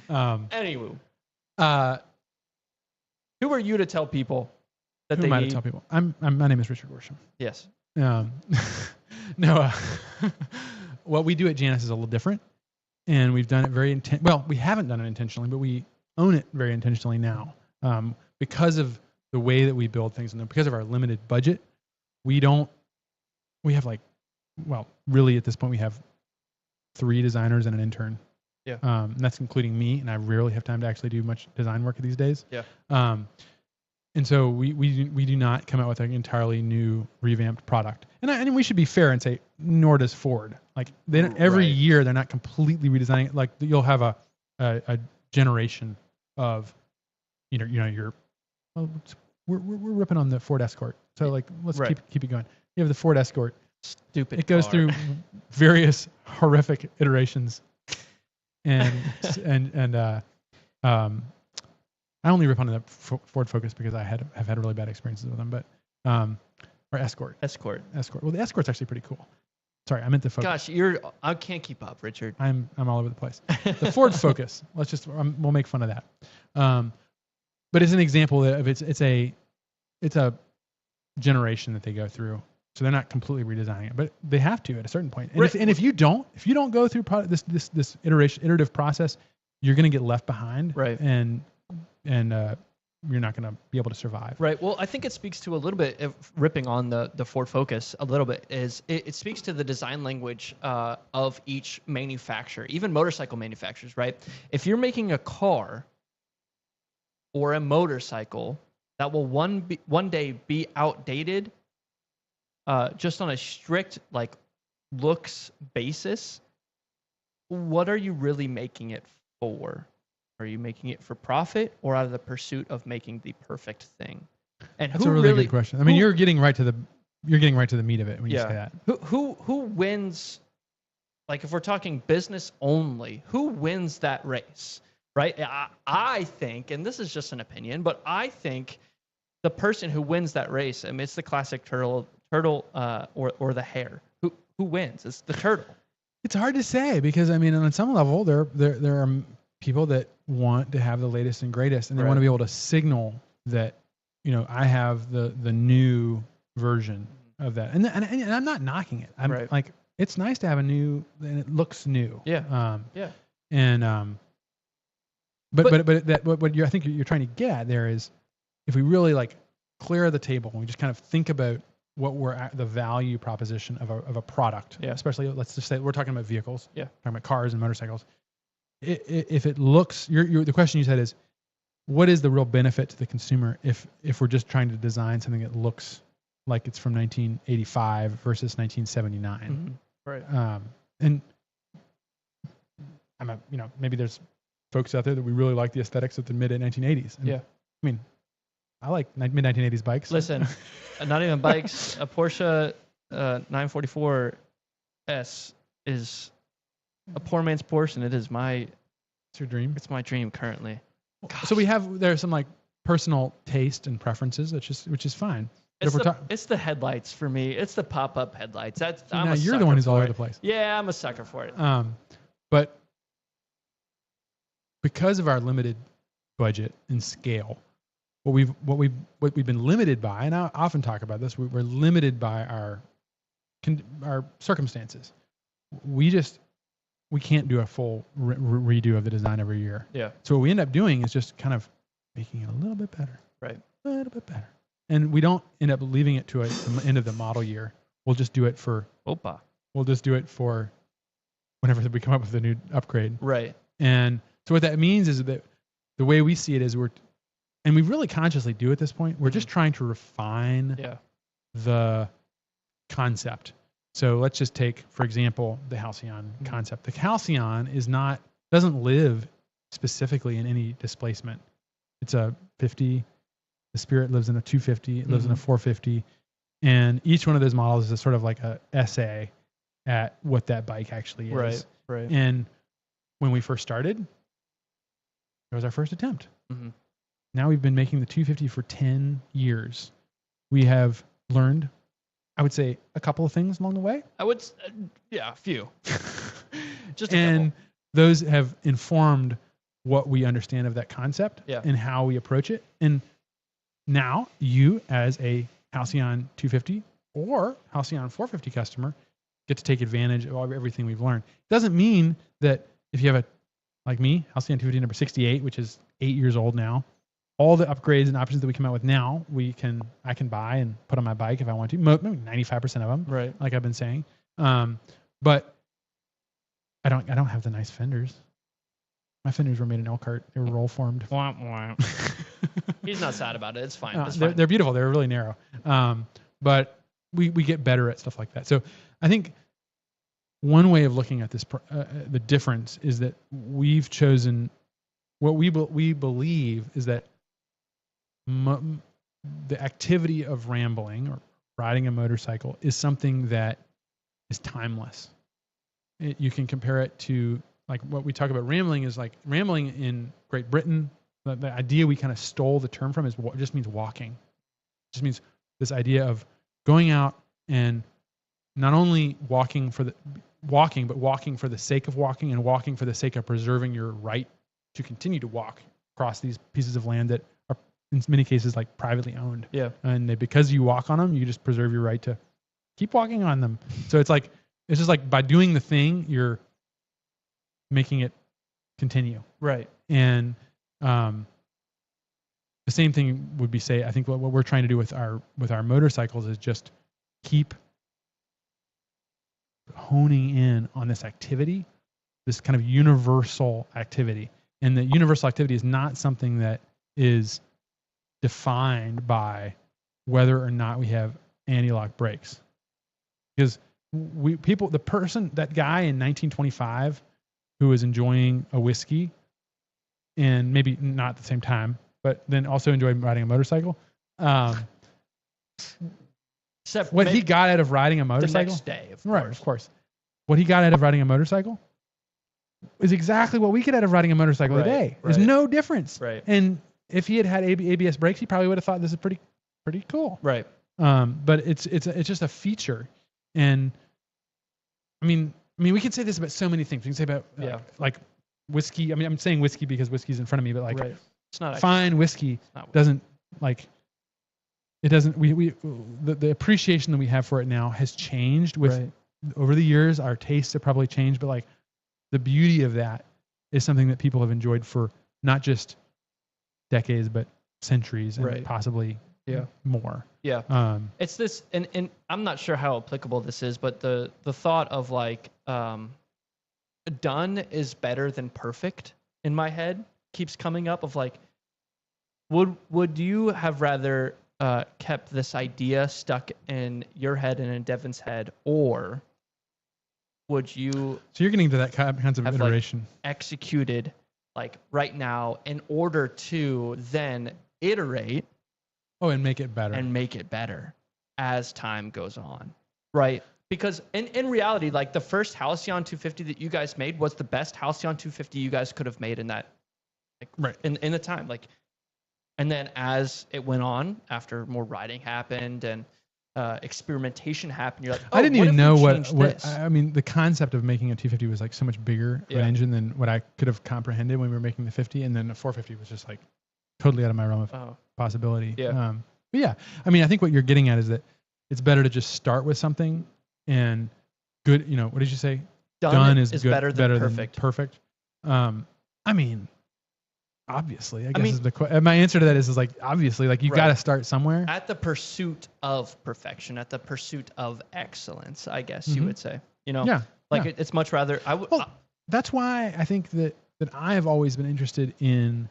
Anywho, who are you to tell people that
who am I to tell people? My name is Richard Worsham.
Yes.
No. What we do at Janus is a little different, and we've done it very well, we haven't done it intentionally, but we own it very intentionally now. Because of the way that we build things and because of our limited budget, we have really at this point we have 3 designers and an intern.
Yeah.
And that's including me, and I rarely have time to actually do much design work these days.
Yeah.
And so we do not come out with an entirely new revamped product. And we should be fair and say, nor does Ford. Like every year they're not completely redesigning it. Like you'll have a generation of, we're ripping on the Ford Escort. So like let's keep it going. You have the Ford Escort.
Stupid.
It goes through various horrific iterations, and I only rip on the Ford Focus because I have had really bad experiences with them, but or Escort. Well, the Escort's actually pretty cool. Sorry, I meant the Focus.
Gosh, I can't keep up, Richard.
I'm all over the place. The Ford Focus. We'll make fun of that. But it's an example of it's a generation that they go through. So they're not completely redesigning it, but they have to at a certain point. And if you don't go through this iterative process, you're going to get left behind.
Right.
And you're not going to be able to survive.
Right. Well, I think it speaks to a little bit of ripping on the Ford Focus a little bit is it speaks to the design language of each manufacturer, even motorcycle manufacturers, right? If you're making a car or a motorcycle that will one day be outdated, just on a strict like looks basis, what are you really making it for? Are you making it for profit or out of the pursuit of making the perfect thing? And
that's a really good question. I mean, you're getting right to the meat of it when you say that.
Who wins? Like if we're talking business only, who wins that race? Right? I think, and this is just an opinion, but I think the person who wins that race, I mean, it's the classic turtle or the hare. Who wins? It's the turtle.
It's hard to say because I mean, on some level, there are people that want to have the latest and greatest, and they want to be able to signal that I have the new version of that. And I'm not knocking it. I'm like, it's nice to have a new, and it looks new.
Yeah.
And but I think you're trying to get at there is if we really like clear the table and we just kind of think about what the value proposition of a product, especially let's just say we're talking about vehicles, talking about cars and motorcycles. If it looks, the question you said is, what is the real benefit to the consumer if we're just trying to design something that looks like it's from 1985 versus 1979?
Mm-hmm. Right.
And maybe there's folks out there that we really like the aesthetics of the mid 1980s. And, I mean, I like mid 1980s bikes.
Listen, not even bikes. A Porsche 944 S is a poor man's Porsche, and it's
your dream.
It's my dream currently. Gosh.
So there's some like personal taste and preferences, which is fine.
It's the headlights for me. It's the pop-up headlights.
You're the one who's all over the place.
Yeah, I'm a sucker for it.
But because of our limited budget and scale, what we've been limited by, and I often talk about this, we're limited by our circumstances. We can't do a full redo of the design every year.
Yeah.
So what we end up doing is just kind of making it a little bit better.
Right.
A little bit better. And we don't end up leaving it to the end of the model year. We'll just do it for We'll just do it for whenever we come up with a new upgrade.
Right.
And so what that means is that the way we see it is and we really consciously do at this point, we're just trying to refine the concept. So let's just take, for example, the Halcyon concept. The Halcyon doesn't live specifically in any displacement. It's a 50. The Spirit lives in a 250. It lives in a 450. And each one of those models is sort of like a essay at what that bike actually is.
Right.
And when we first started, it was our first attempt.
Mm-hmm.
Now we've been making the 250 for 10 years. We have learned, I would say, a couple of things along the way.
A few. Just a
and
couple.
Those have informed what we understand of that concept and how we approach it. And now you, as a Halcyon 250 or Halcyon 450 customer, get to take advantage of everything we've learned. Doesn't mean that if you have like me, Halcyon 250 number 68, which is 8 years old now, all the upgrades and options that we come out with now, I can buy and put on my bike if I want to. Maybe 95% of them,
right?
Like I've been saying. But I don't have the nice fenders. My fenders were made in Elkhart. They were roll formed.
Womp womp. He's not sad about it. It's fine. It's
they're,
fine.
they're beautiful. They're really narrow. But we get better at stuff like that. So I think one way of looking at this, the difference is that we've chosen what we believe is that the activity of rambling or riding a motorcycle is something that is timeless. You can compare it to like what we talk about rambling is like rambling in Great Britain. The idea we kind of stole the term from is just means walking. It just means this idea of going out and not only walking, but walking for the sake of walking and walking for the sake of preserving your right to continue to walk across these pieces of land that are in many cases like privately owned.
Yeah.
And because you walk on them, you just preserve your right to keep walking on them. So it's just like by doing the thing, you're making it continue.
Right.
And the same thing would be I think what we're trying to do with our motorcycles is just keep honing in on this activity, this kind of universal activity. And the universal activity is not something that is defined by whether or not we have anti-lock brakes. Because that guy in 1925 who was enjoying a whiskey and maybe not at the same time, but then also enjoyed riding a motorcycle.
Except
what he got out of riding a motorcycle,
the next day,
of course. What he got out of riding a motorcycle is exactly what we get out of riding a motorcycle today. There's no difference.
Right.
And if he had ABS brakes, he probably would have thought this is pretty cool.
Right.
But it's just a feature. And I mean, we can say this about so many things. We can say about like whiskey. I mean, I'm saying whiskey because whiskey's in front of me, but like
it's not
fine whiskey doesn't like it doesn't. The appreciation that we have for it now has changed with over the years. Our tastes have probably changed, but like the beauty of that is something that people have enjoyed for not just decades, but centuries and possibly more.
Yeah. It's this, and I'm not sure how applicable this is, but the thought of like, done is better than perfect in my head keeps coming up of like, would you have rather kept this idea stuck in your head and in Devin's head, or would you?
So you're getting to that kinds of iteration.
Like, executed like right now in order to then iterate.
Oh, and make it better.
And make it better as time goes on, right? Because in reality, like the first Halcyon 250 that you guys made was the best Halcyon 250 you guys could have made in that, like, in the time. Like, and then as it went on, after more riding happened and experimentation happened, you're like, oh,
I didn't even know what
this?
I mean, the concept of making a 250 was like so much bigger of an engine than what I could have comprehended when we were making the 50, and then the 450 was just like totally out of my realm of possibility.
Yeah.
But yeah, I mean, I think what you're getting at is that it's better to just start with something and good. You know, what did you say? Done is good, better than perfect. I mean, obviously, I guess is my answer to that is like obviously, like you got to start somewhere.
At the pursuit of perfection, at the pursuit of excellence, I guess you would say. You know, it's much rather.
That's why I think that I have always been interested in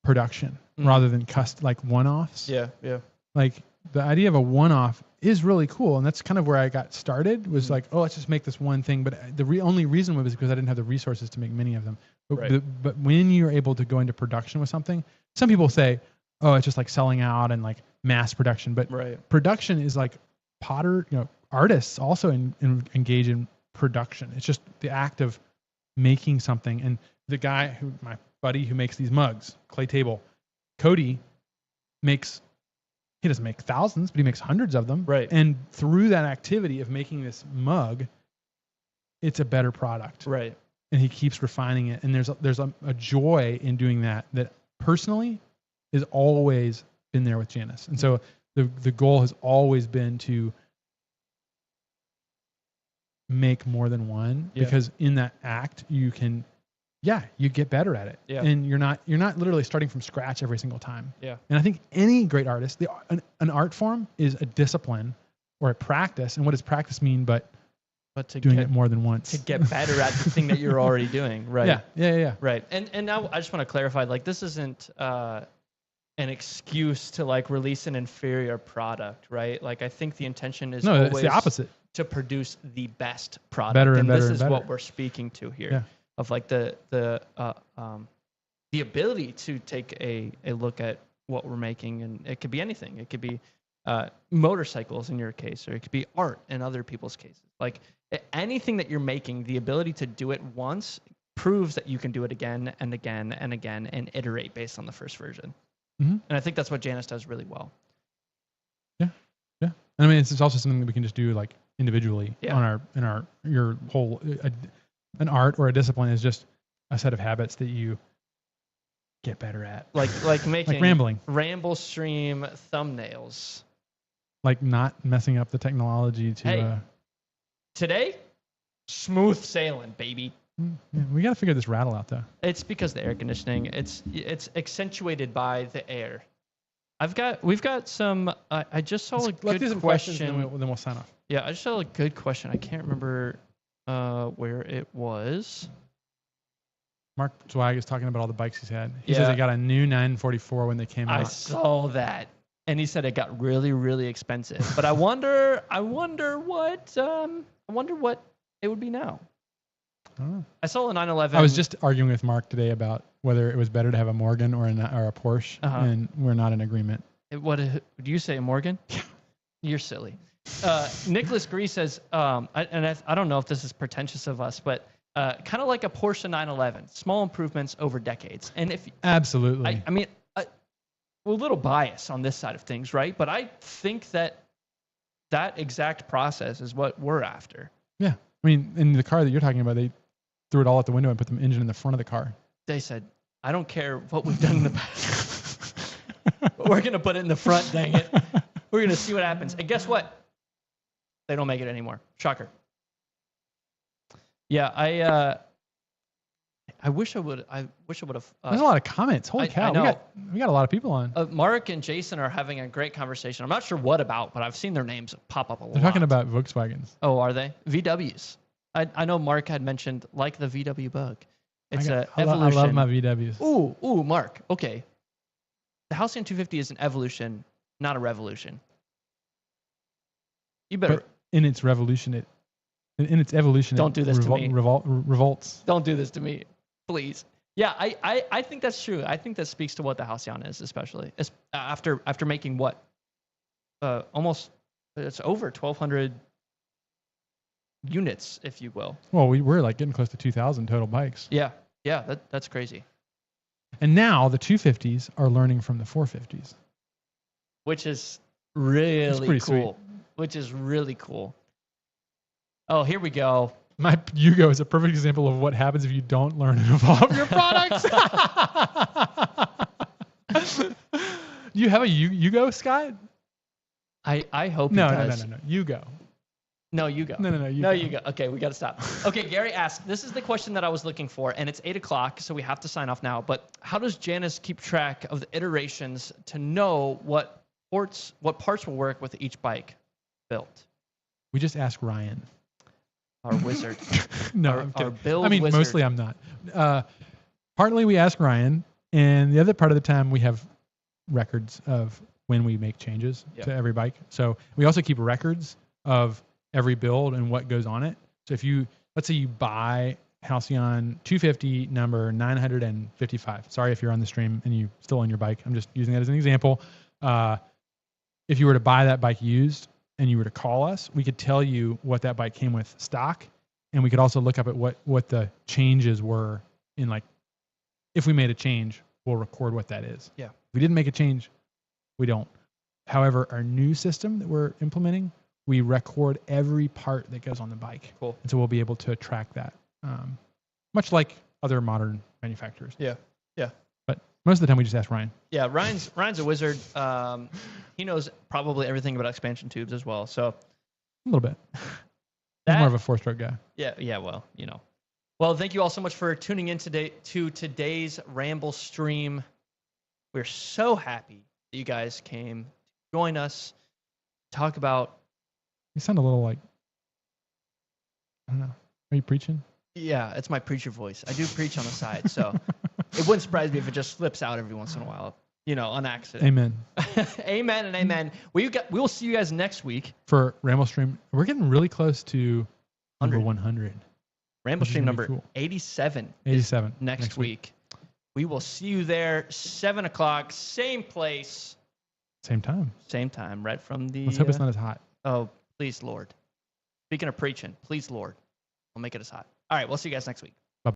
production rather than like one-offs.
Yeah.
Like the idea of a one-off is really cool, and that's kind of where I got started. Was like, oh, let's just make this one thing. But the only reason was because I didn't have the resources to make many of them. But when you're able to go into production with something, some people say, oh, it's just like selling out and like mass production. But production is like artists also engage in production. It's just the act of making something. And the guy my buddy who makes these mugs, Clay Table, Cody he doesn't make thousands, but he makes hundreds of them.
Right.
And through that activity of making this mug, it's a better product.
Right.
And he keeps refining it. And there's a joy in doing that personally has always been there with Janus. And so the goal has always been to make more than one because in that act you can you get better at it. Yeah. And you're not literally starting from scratch every single time.
Yeah.
And I think any great artist, an art form is a discipline or a practice. And what does practice mean but
But to
doing
get,
it more than once.
to get better at the thing that you're already doing, right?
Yeah.
Right. And now I just want to clarify, like, this isn't an excuse to like release an inferior product, right? Like, I think the intention is
No,
always
it's the opposite.
to produce the best product.
Better and better
this
and
is what
better.
we're speaking to here,
Yeah.
of like the ability to take a look at what we're making, and it could be anything. It could be motorcycles in your case, or it could be art in other people's cases. Like anything that you're making, the ability to do it once proves that you can do it again and again and again and iterate based on the first version.
Mm-hmm.
And I think that's what Janus does really well.
Yeah. I mean, it's also something that we can just do like individually on your whole an art or a discipline is just a set of habits that you get better at.
Like making
like rambling,
Ramblestream thumbnails.
like not messing up the technology to.
Hey. Today, smooth sailing, baby.
Yeah, we got to figure this rattle out though.
It's because the air conditioning. It's accentuated by the air. We've got some. I just saw a good question.
Then we'll sign off.
Yeah, I just saw a good question. I can't remember where it was.
Mark Zweig is talking about all the bikes he's had. He says he got a new 944 when they came out.
I saw that, and he said it got really, really expensive. But I wonder what it would be now.
I don't know.
I saw a 911.
I was just arguing with Mark today about whether it was better to have a Morgan or a Porsche, and we're not in agreement.
What do you say, a Morgan? You're silly. Nicholas Gree says, I don't know if this is pretentious of us, but kind of like a Porsche 911, small improvements over decades. And if
absolutely,
I mean, we're a little biased on this side of things, right? But I think that exact process is what we're after. Yeah,
I mean, in the car that you're talking about, they threw it all out the window and put the engine in the front of the car.
They said, I don't care what we've done in the past. We're going to put it in the front, dang it. We're going to see what happens. And guess what? They don't make it anymore. Shocker. Yeah, I wish I would have.
There's a lot of comments. Holy cow. We got a lot of people on.
Mark and Jason are having a great conversation. I'm not sure what about, but I've seen their names pop up a lot.
They're talking about Volkswagens.
Oh, are they? VWs. I know Mark had mentioned like the VW Bug. It's an evolution.
I love my VWs.
Ooh, Mark. Okay. The Halcyon 250 is an evolution, not a revolution. You better.
But in its revolution,
don't do this to me.
Revolts.
Don't do this to me, please. Yeah, I think that's true. I think that speaks to what the Halcyon is, especially after making what, almost, it's over 1,200 units, if you will.
Well, we're like getting close to 2,000 total bikes.
Yeah, that's crazy.
And now the 250s are learning from the 450s,
which is really cool.
Sweet.
Which is really cool. Oh, here we go.
My Yugo is a perfect example of what happens if you don't learn and evolve your products. Do you have a Yugo, Scott?
I hope he does.
No. Yugo.
No, you go.
No,
you go. Okay, we got to stop. Okay, Gary asked, this is the question that I was looking for, and it's 8 o'clock, so we have to sign off now. But how does Janus keep track of the iterations to know what parts will work with each bike built?
We just ask Ryan.
Our wizard.
No,
our build wizard.
Mostly I'm not. Partly we ask Ryan, and the other part of the time we have records of when we make changes to every bike. So we also keep records of every build and what goes on it. So if let's say you buy Halcyon 250 number 955. Sorry if you're on the stream and you still own your bike. I'm just using that as an example. If you were to buy that bike used and you were to call us, we could tell you what that bike came with stock, and we could also look up at what the changes were in, like, if we made a change, we'll record what that is.
Yeah.
If we didn't make a change, we don't. However, our new system that we're implementing, we record every part that goes on the bike.
Cool.
And so we'll be able to track that, much like other modern manufacturers.
Yeah.
But most of the time we just ask Ryan.
Yeah, Ryan's a wizard. He knows probably everything about expansion tubes as well. So
a little bit. He's more of a 4-stroke guy.
Yeah. Well, Well, thank you all so much for tuning in today to today's Ramble stream. We're so happy that you guys came to join us, talk about.
You sound a little like don't know. Are you preaching?
Yeah, it's my preacher voice. I do preach on the side, so it wouldn't surprise me if it just slips out every once in a while, on accident.
Amen.
Amen and amen. We will see you guys next week.
For Ramblestream, we're getting really close to number 100.
Ramblestream number
cool.
87.
87.
Next week. We will see you there, 7 o'clock, same place.
Same time.
Same time, right from the...
Let's hope it's not as hot.
Oh, please, Lord. Speaking of preaching, please, Lord, I'll make it as hot. All right, we'll see you guys next week.